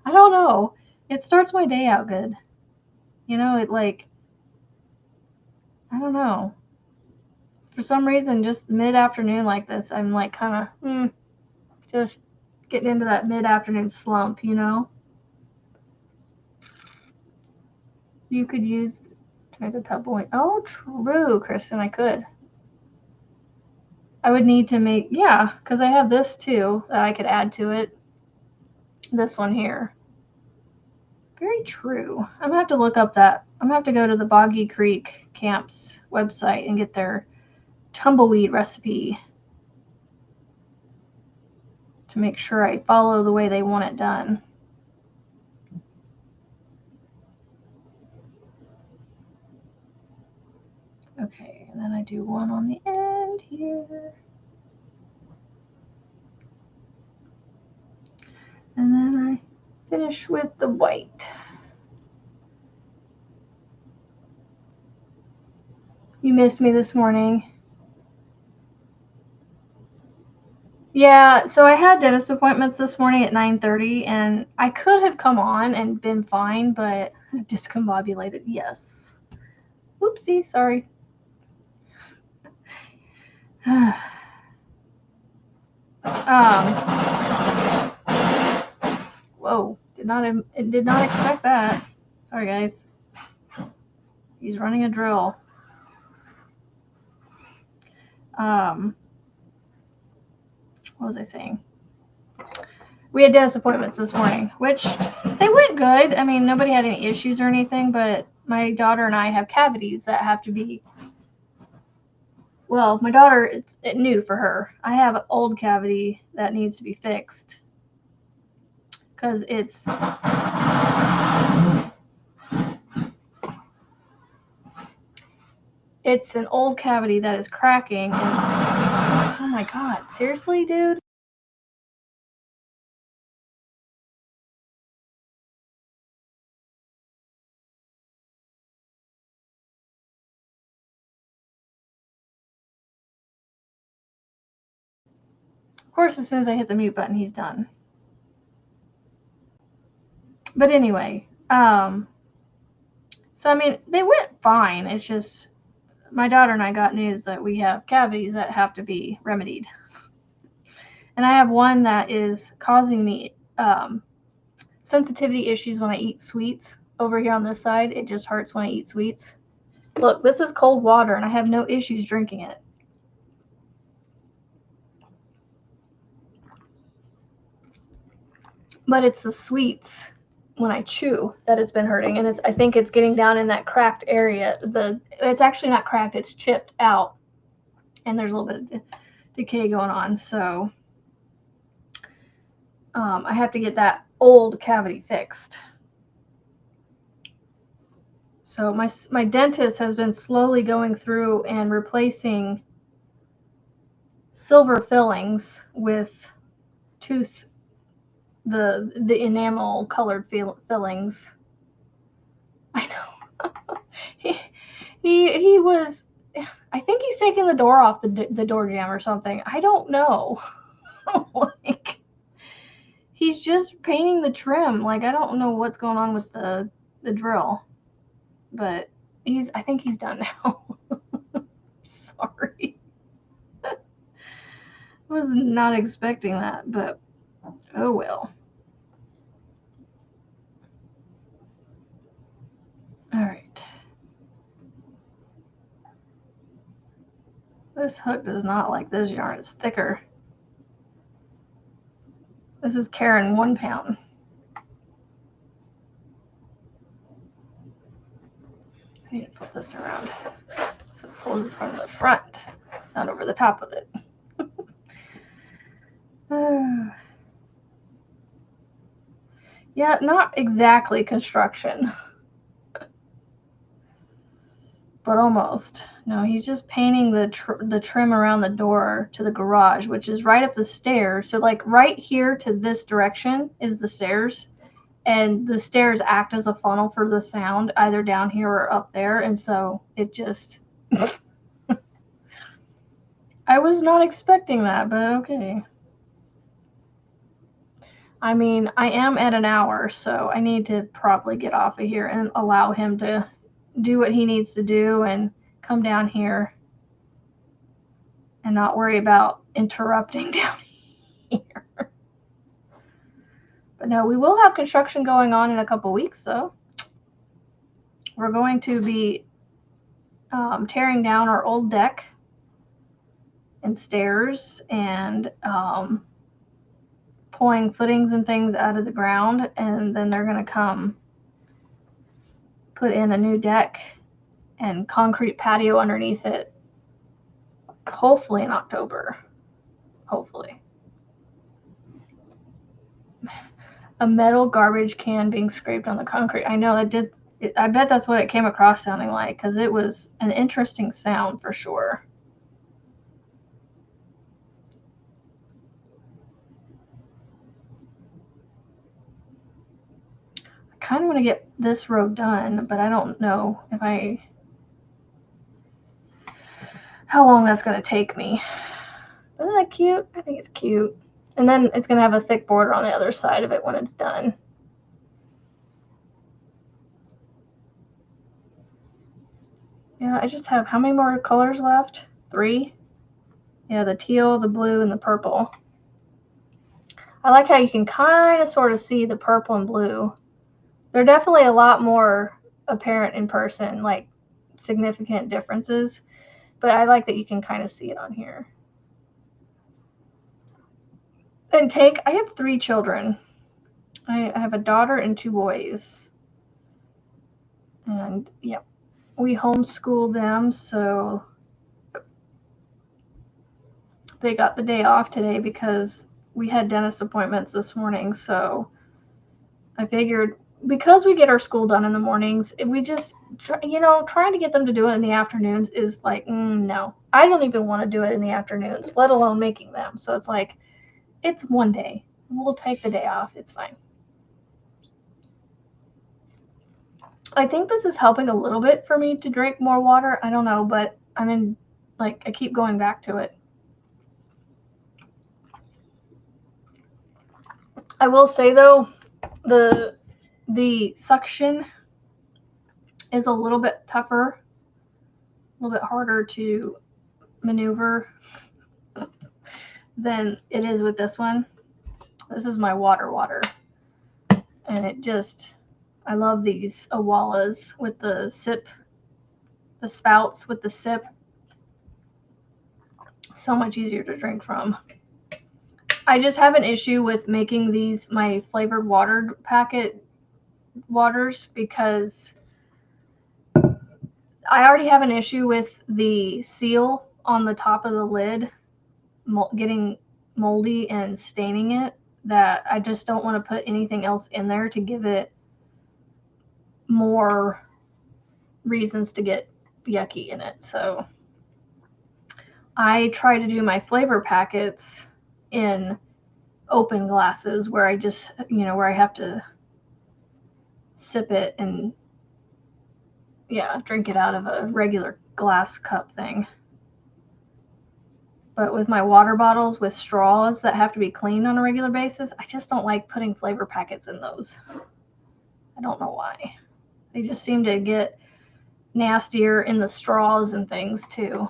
don't know, it starts my day out good. You know, it like, I don't know. For some reason, just mid-afternoon like this, I'm like kind of, just getting into that mid-afternoon slump, you know? You could use to make a tub point. Oh, true, Kristen, I could. I would need to make, yeah, because I have this too that I could add to it. This one here. Very true. I'm gonna have to look up that. I'm gonna have to go to the Boggy Creek Camp's website and get their tumbleweed recipe to make sure I follow the way they want it done. Okay, and then I do one on the end here. And then I finish with the white. You missed me this morning. Yeah, so I had dentist appointments this morning at 9:30, and I could have come on and been fine, but discombobulated, yes. Oopsie, sorry. Whoa, did not expect that. Sorry, guys. He's running a drill. What was I saying? We had dentist appointments this morning, which they went good. I mean, nobody had any issues or anything, but my daughter and I have cavities that have to be, well, my daughter, it's new for her. I have an old cavity that needs to be fixed. because it's an old cavity that is cracking. And oh my God, seriously, dude? Of course, as soon as I hit the mute button, he's done. But anyway, so I mean, they went fine. It's just my daughter and I got news that we have cavities that have to be remedied. And I have one that is causing me sensitivity issues when I eat sweets. Over here on this side, it just hurts when I eat sweets. Look, this is cold water, and I have no issues drinking it. But it's the sweets when I chew that it's been hurting, and I think it's getting down in that cracked area. It's actually not cracked; it's chipped out, and there's a little bit of decay going on. So I have to get that old cavity fixed. So my dentist has been slowly going through and replacing silver fillings with the enamel colored fillings. I know. he was. I think he's taking the door off the door jamb or something. I don't know. Like, he's just painting the trim. Like, I don't know what's going on with the drill, but I think he's done now. Sorry. I was not expecting that, but oh well. All right. This hook does not like this yarn. It's thicker. This is Karen 1 pound. I need to flip this around so it pulls from the front, not over the top of it. Yeah, not exactly construction, but almost. No, he's just painting the trim around the door to the garage, which is right up the stairs. So like right here to this direction is the stairs, and the stairs act as a funnel for the sound either down here or up there. And so it just, I was not expecting that, but okay. I mean, I am at an hour, so I need to probably get off of here and allow him to do what he needs to do and come down here and not worry about interrupting down here. But no, we will have construction going on in a couple weeks, though. We're going to be tearing down our old deck and stairs and pulling footings and things out of the ground, and then they're going to come put in a new deck and concrete patio underneath it, hopefully in October. Hopefully. A metal garbage can being scraped on the concrete. I know it did. I bet that's what it came across sounding like, because it was an interesting sound for sure. I kind of want to get this row done, but I don't know how long that's going to take me. Isn't that cute? I think it's cute. And then it's going to have a thick border on the other side of it when it's done. Yeah, I just have, how many more colors left? 3? Yeah, the teal, the blue, and the purple. I like how you can kind of sort of see the purple and blue. They're definitely a lot more apparent in person, like significant differences. But I like that you can kind of see it on here. And I have 3 children. I have a daughter and 2 boys. And yeah, we homeschooled them, so they got the day off today because we had dentist appointments this morning. So I figured because we get our school done in the mornings, we just, trying to get them to do it in the afternoons is like, no. I don't even want to do it in the afternoons, let alone making them. So it's like, it's one day. We'll take the day off. It's fine. I think this is helping a little bit for me to drink more water. I don't know, but I keep going back to it. I will say though, the suction is a little bit tougher, a little bit harder to maneuver than it is with this one. This is my water. And it just, I love these Awalas with the sip, the spouts with the sip. So much easier to drink from. I just have an issue with making these my flavored water packet waters because I already have an issue with the seal on the top of the lid getting moldy and staining it, that I just don't want to put anything else in there to give it more reasons to get yucky in it. So I try to do my flavor packets in open glasses where I just, where I have to sip it and drink it out of a regular glass cup thing. But with my water bottles with straws that have to be cleaned on a regular basis, I just don't like putting flavor packets in those. I don't know why. They just seem to get nastier in the straws and things too.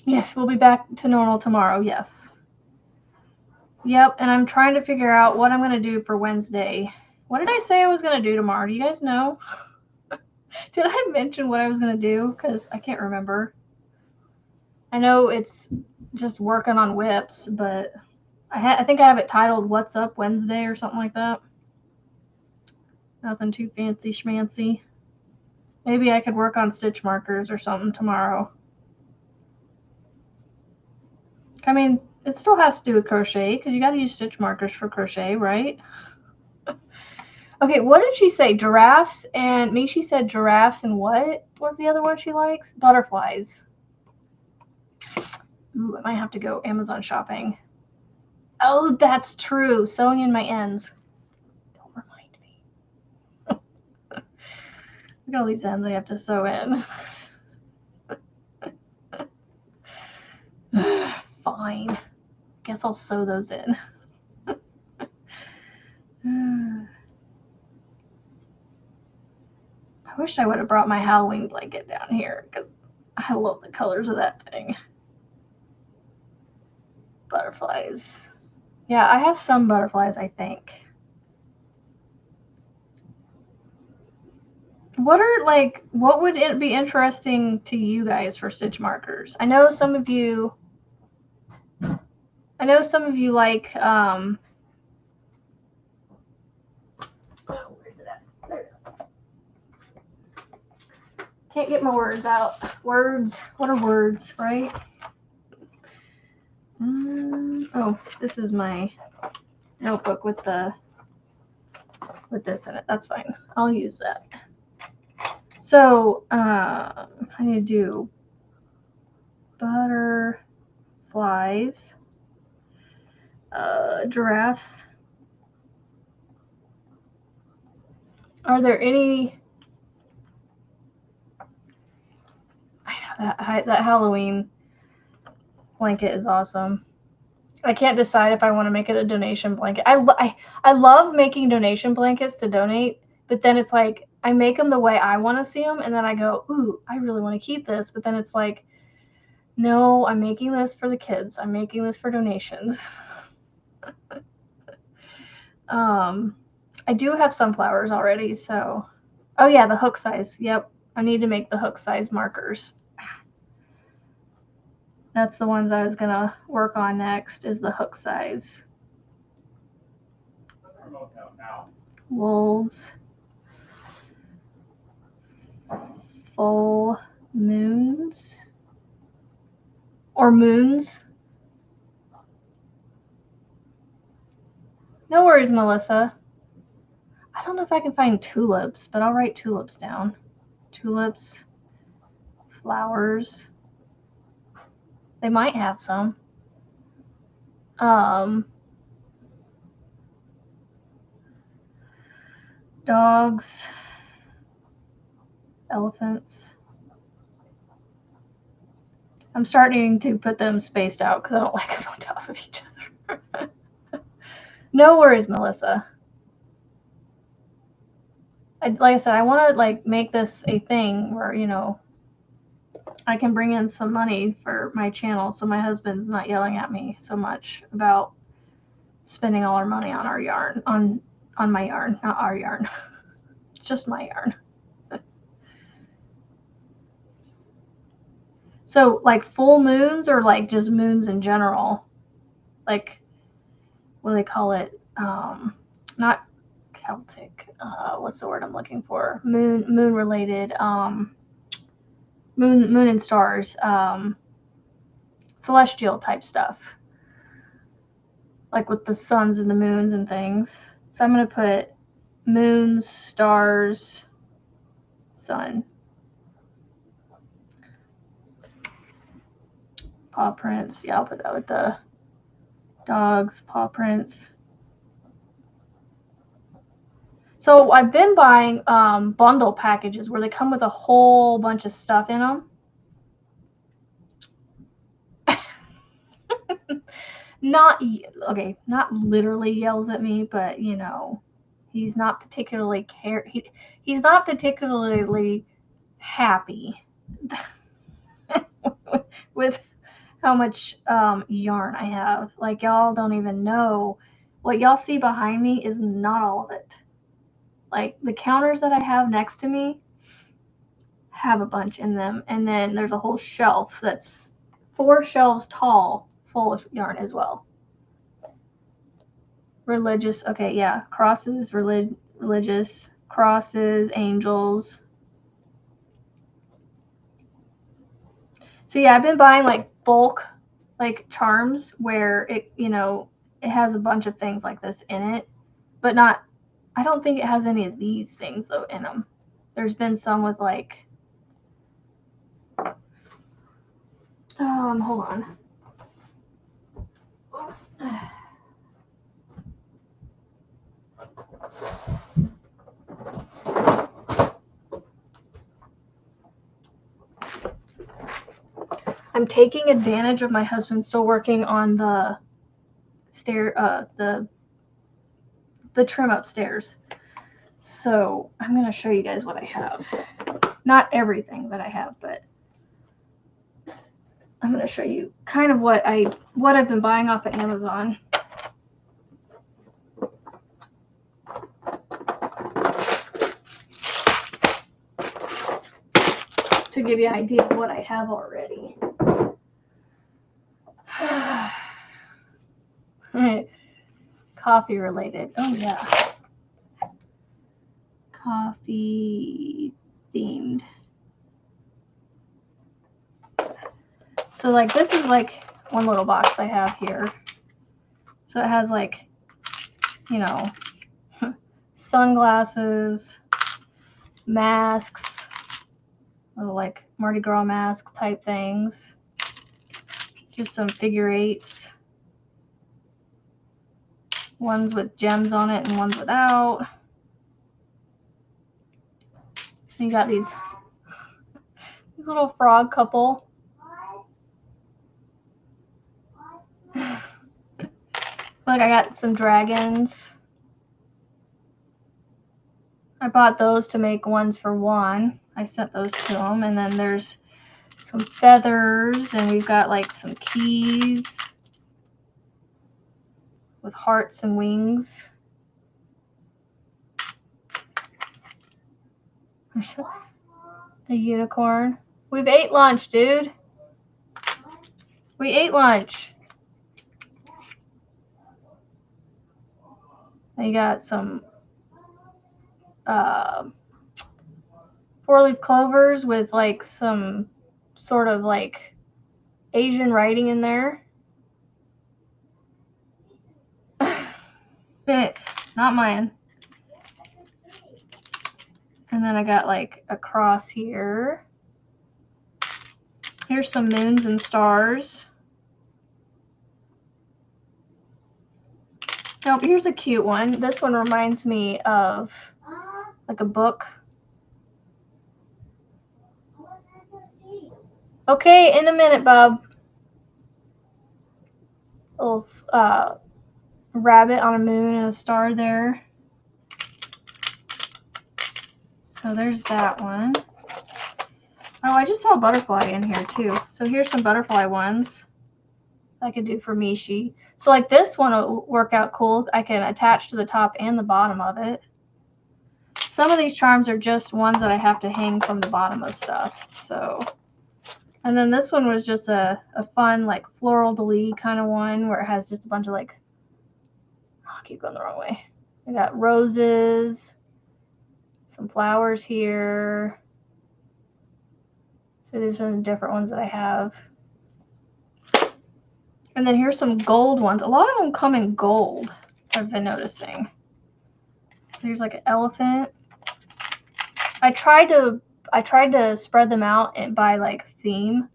Yes, we'll be back to normal tomorrow. Yes. Yep, and I'm trying to figure out what I'm going to do for Wednesday. What did I say I was going to do tomorrow? Do you guys know? Did I mention what I was going to do? Because I can't remember. I know it's just working on whips, but I think I have it titled What's Up Wednesday or something like that. Nothing too fancy schmancy. Maybe I could work on stitch markers or something tomorrow. I mean, it still has to do with crochet because you got to use stitch markers for crochet, right? Okay, what did she say? Giraffes and Mishi said giraffes and what was the other one she likes? Butterflies. Ooh, I might have to go Amazon shopping. Oh, that's true. Sewing in my ends. Don't remind me. Look at all these ends I have to sew in. Fine. Guess I'll sew those in. I wish I would have brought my Halloween blanket down here because I love the colors of that thing. Butterflies. Yeah, I have some butterflies, I think. What would it be interesting to you guys for stitch markers? I know some of you like, oh, where's it at? There it is. Can't get my words out. Words. What are words, right? Oh, this is my notebook with this in it. That's fine. I'll use that. So, I need to do butterflies, giraffes. Are there any? That Halloween blanket is awesome. I can't decide if I want to make it a donation blanket. I love making donation blankets to donate, but then it's like I make them the way I want to see them, and then I go, ooh, I really want to keep this, but then it's like, no, I'm making this for the kids. I'm making this for donations. I do have sunflowers already, so. Oh yeah, the hook size. Yep, I need to make the hook size markers. That's the ones I was gonna work on next, is the hook size. Wolves. Full moons. Or moons. No worries, Melissa. I don't know if I can find tulips, but I'll write tulips down. Tulips, flowers. They might have some. Dogs, elephants. I'm starting to put them spaced out because I don't like them on top of each other. No worries, Melissa. Like I said, I want to like make this a thing where, you know, I can bring in some money for my channel so my husband's not yelling at me so much about spending all our money on our yarn, on my yarn, not our yarn. It's just my yarn. So like full moons or like just moons in general? Like, what do they call it? Not Celtic. What's the word I'm looking for? Moon related. Moon and stars. Celestial type stuff. Like with the suns and the moons and things. So I'm going to put moons, stars, sun. Paw prints. Yeah, I'll put that with the dogs, paw prints. So I've been buying bundle packages where they come with a whole bunch of stuff in them. Not literally yells at me, but you know, he's not particularly he's not particularly happy with how much yarn I have. Like, y'all don't even know. What y'all see behind me is not all of it. Like, the counters that I have next to me have a bunch in them, and then there's a whole shelf that's 4 shelves tall full of yarn as well. Religious, okay, yeah, crosses, religious, crosses, angels. So yeah, I've been buying like bulk, like charms where it, you know, it has a bunch of things like this in it, but not, I don't think it has any of these things though in them. There's been some with like, hold on. I'm taking advantage of my husband still working on the the trim upstairs. So I'm going to show you guys what I have. Not everything that I have, but I'm going to show you kind of what I've been buying off of Amazon. To give you an idea of what I have already. Coffee related. Oh yeah. Coffee themed. So like this is like one little box I have here. So it has like, you know, sunglasses, masks, little like Mardi Gras mask type things. Just some figure eights. Ones with gems on it and ones without. And you got these little frog couple. Look, I got some dragons. I bought those to make ones for Juan. I sent those to him. And then there's some feathers, and we've got like some keys with hearts and wings. There's a unicorn. We've ate lunch, dude. We ate lunch. You got some 4-leaf clovers with like some sort of like Asian writing in there. Not mine. And then I got like a cross here. Here's some moons and stars. Nope, here's a cute one. This one reminds me of like a book. Okay, in a minute, Bob. Little rabbit on a moon and a star there. So there's that one. Oh, I just saw a butterfly in here too. So here's some butterfly ones I could do for Mishi. So like this one will work out cool. I can attach to the top and the bottom of it. Some of these charms are just ones that I have to hang from the bottom of stuff. So, and then this one was just a fun like floral de-lis kind of one where it has just a bunch of like, oh, I keep going the wrong way. I got roses, some flowers here. So these are the different ones that I have. And then here's some gold ones. A lot of them come in gold, I've been noticing. So here's like an elephant. I tried to spread them out by like theme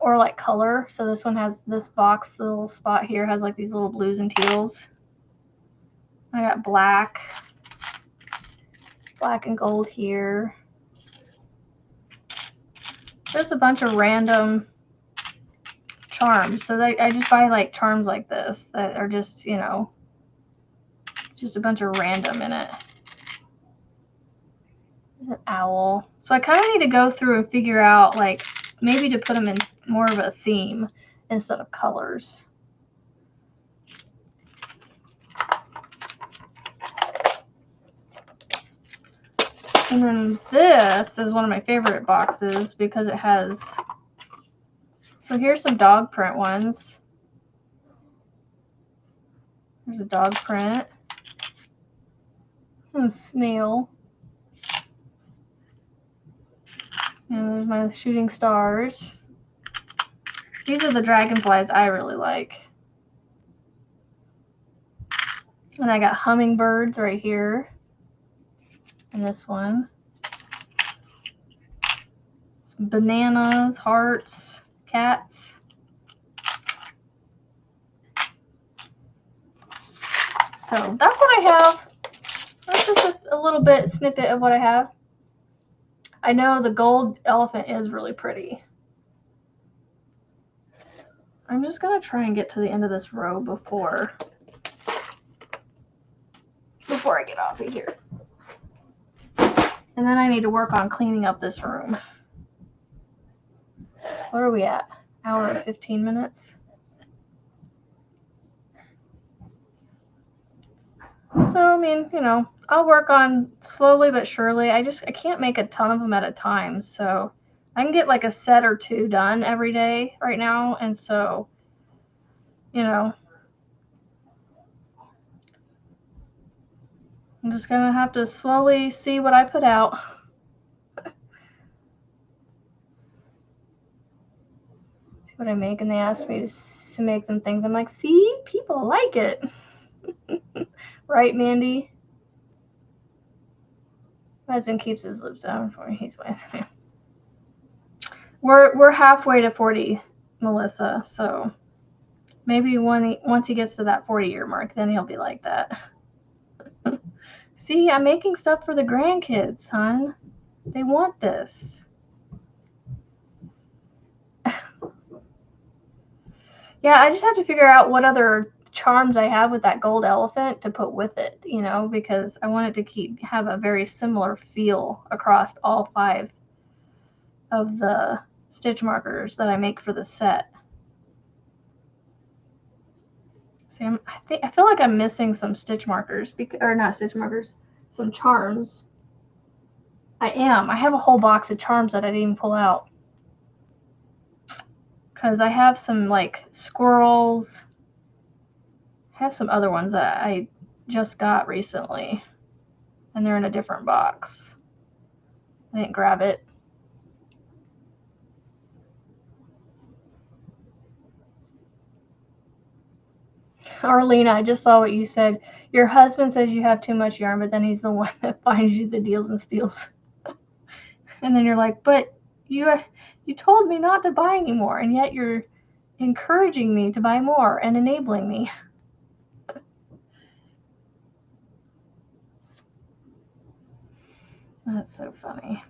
or like color. So this one has this box, the little spot here has like these little blues and teals. I got black and gold here. Just a bunch of random charms. So I just buy like charms like this that are just, you know, just a bunch of random in it. An owl. So I kind of need to go through and figure out like maybe to put them in more of a theme instead of colors. And then this is one of my favorite boxes because it has, so here's some dog print ones. There's a dog print. And a snail. And there's my shooting stars. These are the dragonflies I really like. And I got hummingbirds right here. And this one. Some bananas, hearts, cats. So that's what I have. That's just a little bit snippet of what I have. I know the gold elephant is really pretty. I'm just going to try and get to the end of this row before I get off of here. And then I need to work on cleaning up this room. What are we at? Hour and 15 minutes? So, I mean, you know, I'll work on slowly but surely. I can't make a ton of them at a time. So I can get like a set or two done every day right now. And so, you know, I'm just going to have to slowly see what I put out. See what I make. And they asked me to make them things. I'm like, see, people like it. Right, Mandy? My husband keeps his lips down for me. He's with me. We're halfway to 40, Melissa. So maybe once he gets to that 40-year mark, then he'll be like that. See, I'm making stuff for the grandkids, hon. They want this. Yeah, I just have to figure out what other charms I have with that gold elephant to put with it, you know, because I want it to have a very similar feel across all 5 of the stitch markers that I make for the set. See, I feel like I'm missing some stitch markers, or not stitch markers, some charms. I am. I have a whole box of charms that I didn't even pull out. Because I have some like squirrels. I have some other ones that I just got recently. And they're in a different box. I didn't grab it. Arlena, I just saw what you said. Your husband says you have too much yarn, but then he's the one that finds you the deals and steals. And then you're like, but you told me not to buy anymore, and yet you're encouraging me to buy more and enabling me. That's so funny.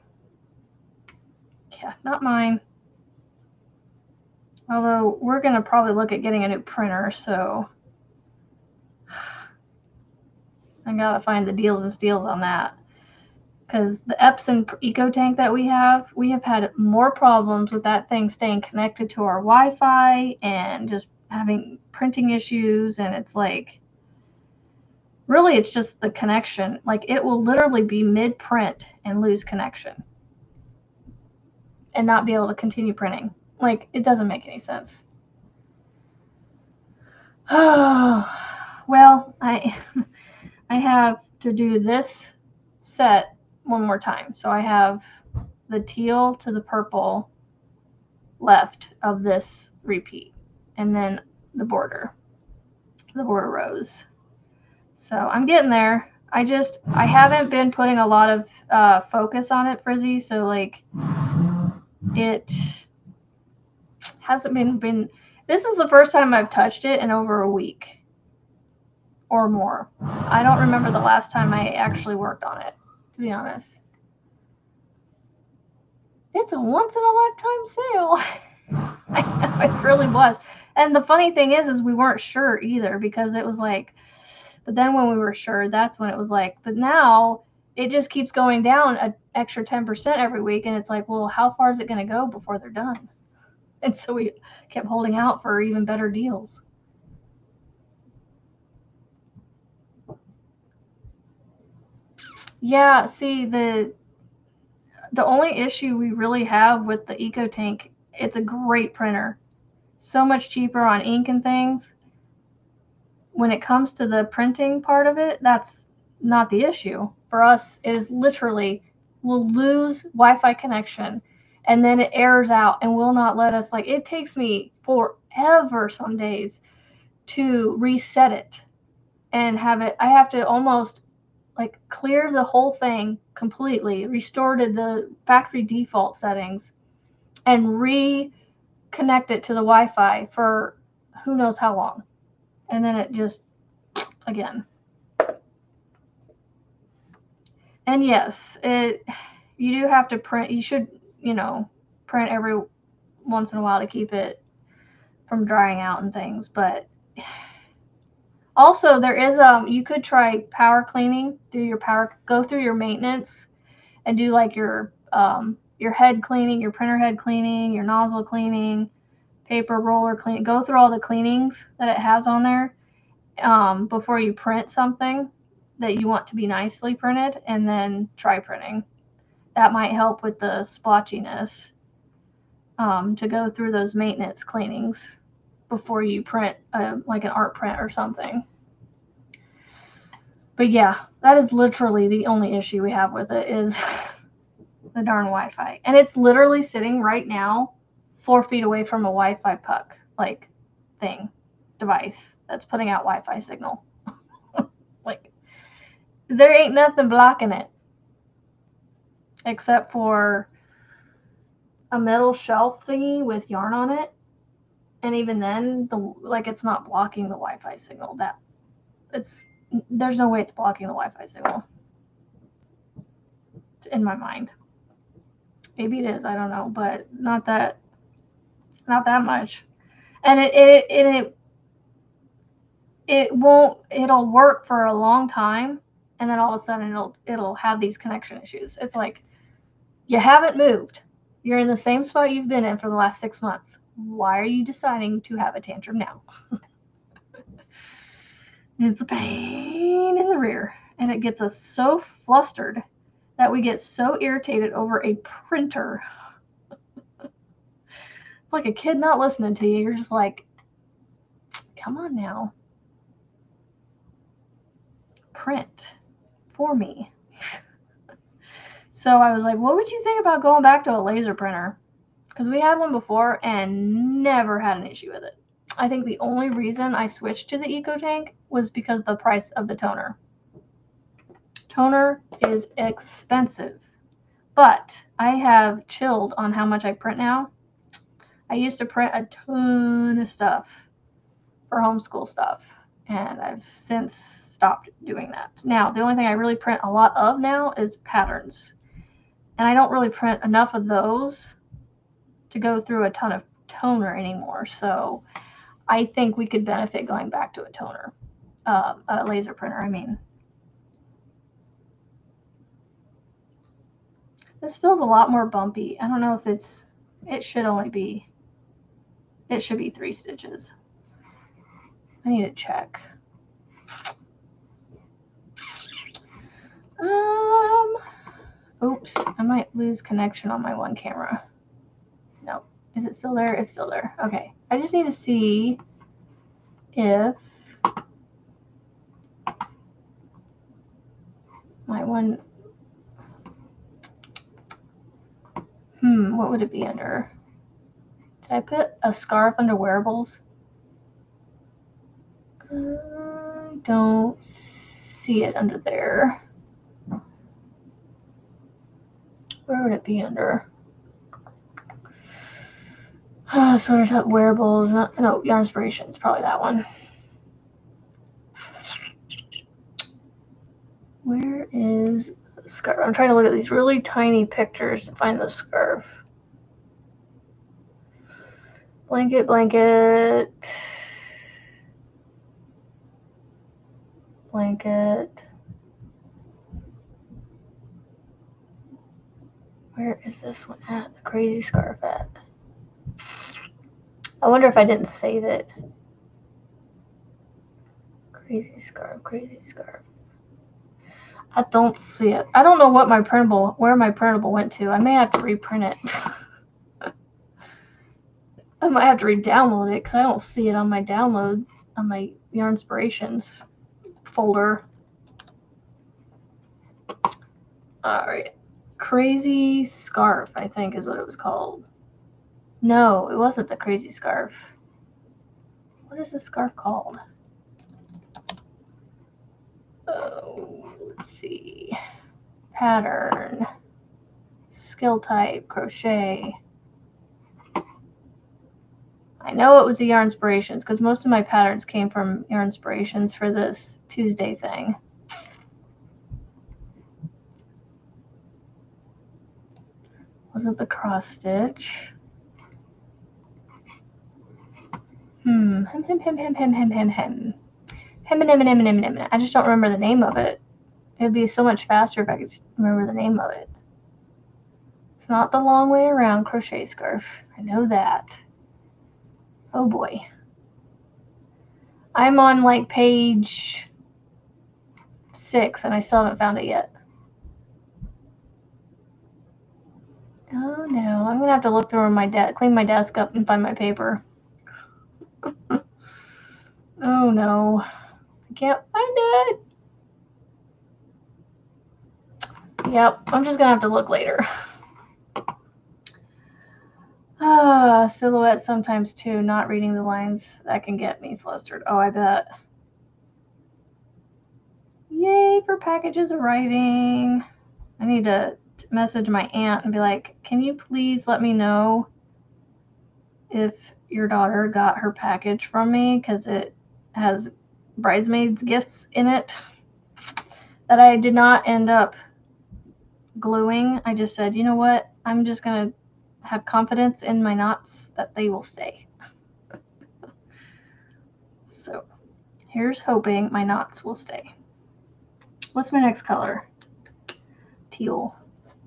Yeah, not mine. Although we're going to probably look at getting a new printer, so I got to find the deals and steals on that. Because the Epson EcoTank that we have had more problems with that thing staying connected to our Wi-Fi and just having printing issues. And it's like, really, it's just the connection. Like, it will literally be mid-print and lose connection and not be able to continue printing. Like, it doesn't make any sense. Oh, well, I have to do this set one more time. So I have the teal to the purple left of this repeat, and then the border rows. So I'm getting there. I haven't been putting a lot of focus on it, Frizzy. So like it hasn't been. This is the first time I've touched it in over a week or more. I don't remember the last time I actually worked on it, to be honest. It's a once in a lifetime sale. I know, it really was. And the funny thing is we weren't sure either, because it was like, but then when we were sure, that's when it was like, but now it just keeps going down an extra 10% every week. And it's like, well, how far is it going to go before they're done? And so we kept holding out for even better deals. Yeah, see, the only issue we really have with the EcoTank, it's a great printer. So much cheaper on ink and things. When it comes to the printing part of it, that's not the issue. For us, it is literally, we'll lose Wi-Fi connection and then it errors out and will not let us, like, it takes me forever some days to reset it and have it. I have to almost like clear the whole thing completely, restore to the factory default settings, and reconnect it to the Wi-Fi for who knows how long. And then it just, again. And yes, you do have to print. You should, print every once in a while to keep it from drying out and things. But also there is, you could try power cleaning, go through your maintenance and do like your head cleaning, your printer head cleaning, your nozzle cleaning, paper roller cleaning. Go through all the cleanings that it has on there before you print something that you want to be nicely printed, and then try printing. That might help with the splotchiness, to go through those maintenance cleanings before you print like an art print or something. But yeah, that is literally the only issue we have with it, is the darn Wi-Fi. And it's literally sitting right now 4 feet away from a Wi-Fi puck, like, device that's putting out Wi-Fi signal. Like, there ain't nothing blocking it except for a metal shelf thingy with yarn on it. And even then, it's not blocking the Wi-Fi signal. There's no way it's blocking the Wi-Fi signal in my mind. Maybe it is, I don't know, but not that much. And it'll work for a long time, and then all of a sudden it'll have these connection issues. It's like, you haven't moved. You're in the same spot you've been in for the last 6 months. Why are you deciding to have a tantrum now? It's a pain in the rear, and it gets us so flustered that we get so irritated over a printer. It's like a kid not listening to you. You're just like, come on now. Print for me. So I was like, what would you think about going back to a laser printer? Because we had one before and never had an issue with it. I think the only reason I switched to the Eco Tank was because of the price of the toner. Toner is expensive, but I have chilled on how much I print now. I used to print a ton of stuff for homeschool stuff, and I've since stopped doing that. Now, the only thing I really print a lot of now is patterns, and I don't really print enough of those to go through a ton of toner anymore, so I think we could benefit going back to a toner, a laser printer, I mean. This feels a lot more bumpy. I don't know if it should be 3 stitches. I need to check. Oops, I might lose connection on my one camera. No, is it still there? It's still there. Okay, I just need to see if my one, what would it be under? Did I put a scarf under wearables? I don't see it under there. Where would it be under? Sweater top wearables. No, Yarn Inspirations. Probably that one. Where is the scarf? I'm trying to look at these really tiny pictures to find the scarf. Blanket, blanket. Blanket. Where is this one at? The crazy scarf at? I wonder if I didn't save it. Crazy scarf, crazy scarf. I don't see it. I don't know what where my printable went to. I may have to reprint it. I might have to re-download it because I don't see it on my download on my Yarn Inspirations folder. All right. Crazy Scarf, I think is what it was called. No, it wasn't the Crazy Scarf. What is this scarf called? Oh, let's see. Pattern. Skill type. Crochet. I know it was the Yarn Inspirations because most of my patterns came from Yarn Inspirations for this Tuesday thing. Wasn't the cross stitch? I just don't remember the name of it. It would be so much faster if I could remember the name of it. It's not the long way around crochet scarf. I know that. Oh boy. I'm on like page 6 and I still haven't found it yet. Oh no, I'm gonna have to look through my clean my desk up and find my paper. Oh no, I can't find it. Yep, I'm just gonna have to look later. Silhouette sometimes too, not reading the lines, that can get me flustered. Oh, I bet. Yay for packages arriving. I need to message my aunt and be like, can you please let me know if your daughter got her package from me, because it has bridesmaids gifts in it that I did not end up gluing. I just said, you know what, I'm just gonna have confidence in my knots that they will stay. So here's hoping my knots will stay. What's my next color? Teal.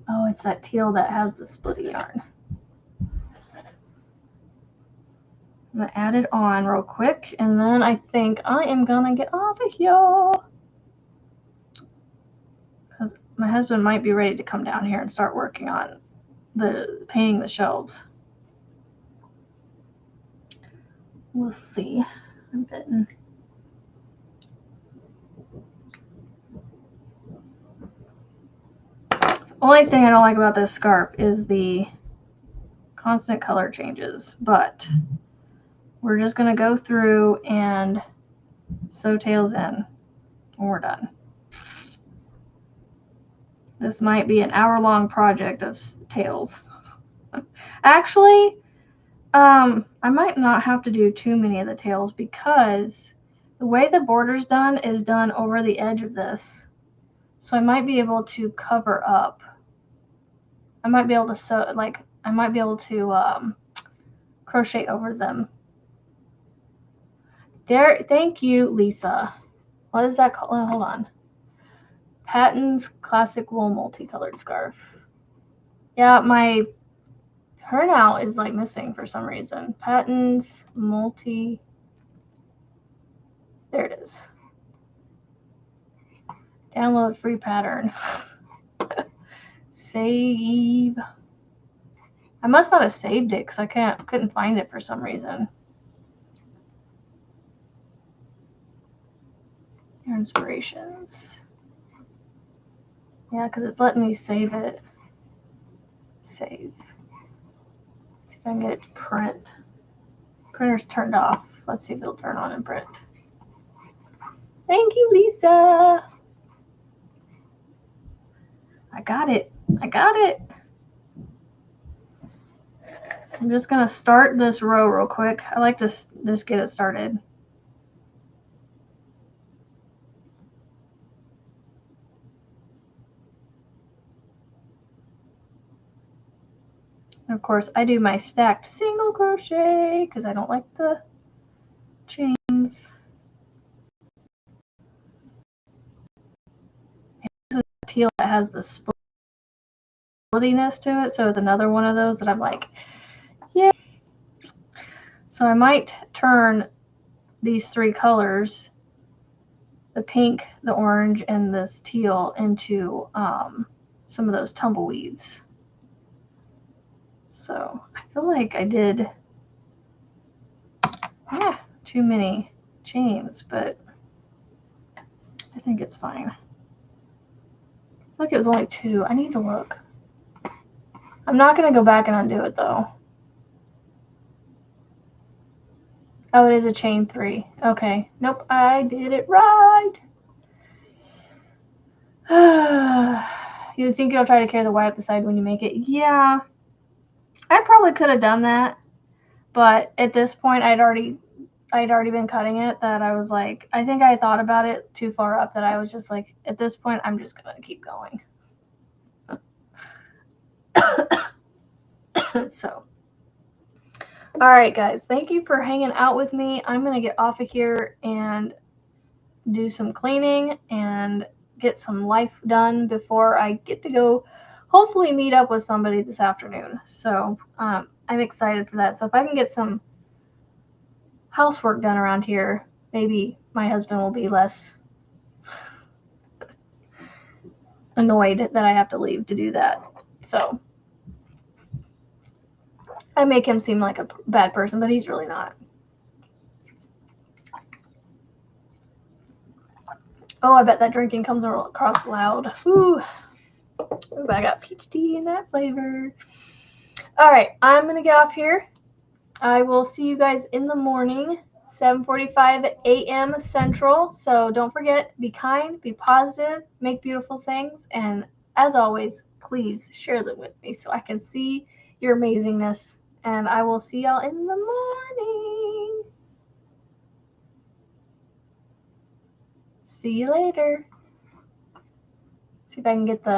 Oh, it's that teal that has the splitty yarn. I'm gonna add it on real quick, and then I think I am gonna get off of here because my husband might be ready to come down here and start working on painting the shelves. We'll see. I'm bitten. The only thing I don't like about this scarf is the constant color changes, but we're just going to go through and sew tails in when we're done. This might be an hour-long project of tails. Actually, I might not have to do too many of the tails because the way the border's done is done over the edge of this. So I might be able to cover up. I might be able to sew, like, I might be able to crochet over them. There, thank you, Lisa. What is that called? Oh, hold on. Patton's Classic Wool Multicolored Scarf. Yeah, my printout is like missing for some reason. Patton's Multi. There it is. Download free pattern. Save. I must not have saved it because I couldn't find it for some reason. Your inspirations. Yeah, because it's letting me save it. Save. See if I can get it to print. Printer's turned off. Let's see if it'll turn on and print. Thank you, Lisa. I got it. I got it. I'm just going to start this row real quick. I like to just get it started. And of course, I do my stacked single crochet because I don't like the chains. This is a teal that has the splittiness to it, so it's another one of those that I'm like, yeah. So I might turn these three colors, the pink, the orange, and this teal, into some of those tumbleweeds. So I feel like I did too many chains, but I think it's fine. I feel like it was only 2. I need to look. I'm not going to go back and undo it though. Oh, it is a chain 3. Okay. Nope, I did it right. You think you'll try to carry the white up the side when you make it? Yeah. I probably could have done that, but at this point I'd already been cutting it, that I was like, I think I thought about it too far up, that I was just like, at this point I'm just going to keep going. So, all right, guys, thank you for hanging out with me. I'm going to get off of here and do some cleaning and get some life done before I get to go hopefully meet up with somebody this afternoon. So I'm excited for that. So if I can get some housework done around here, maybe my husband will be less annoyed that I have to leave to do that. So I make him seem like a bad person, but he's really not. Oh, I bet that drinking comes across loud. Ooh, but I got peach tea in that flavor. All right, I'm going to get off here. I will see you guys in the morning, 7:45 a.m. Central. So don't forget, be kind, be positive, make beautiful things. And as always, please share them with me so I can see your amazingness. And I will see y'all in the morning. See you later. See if I can get the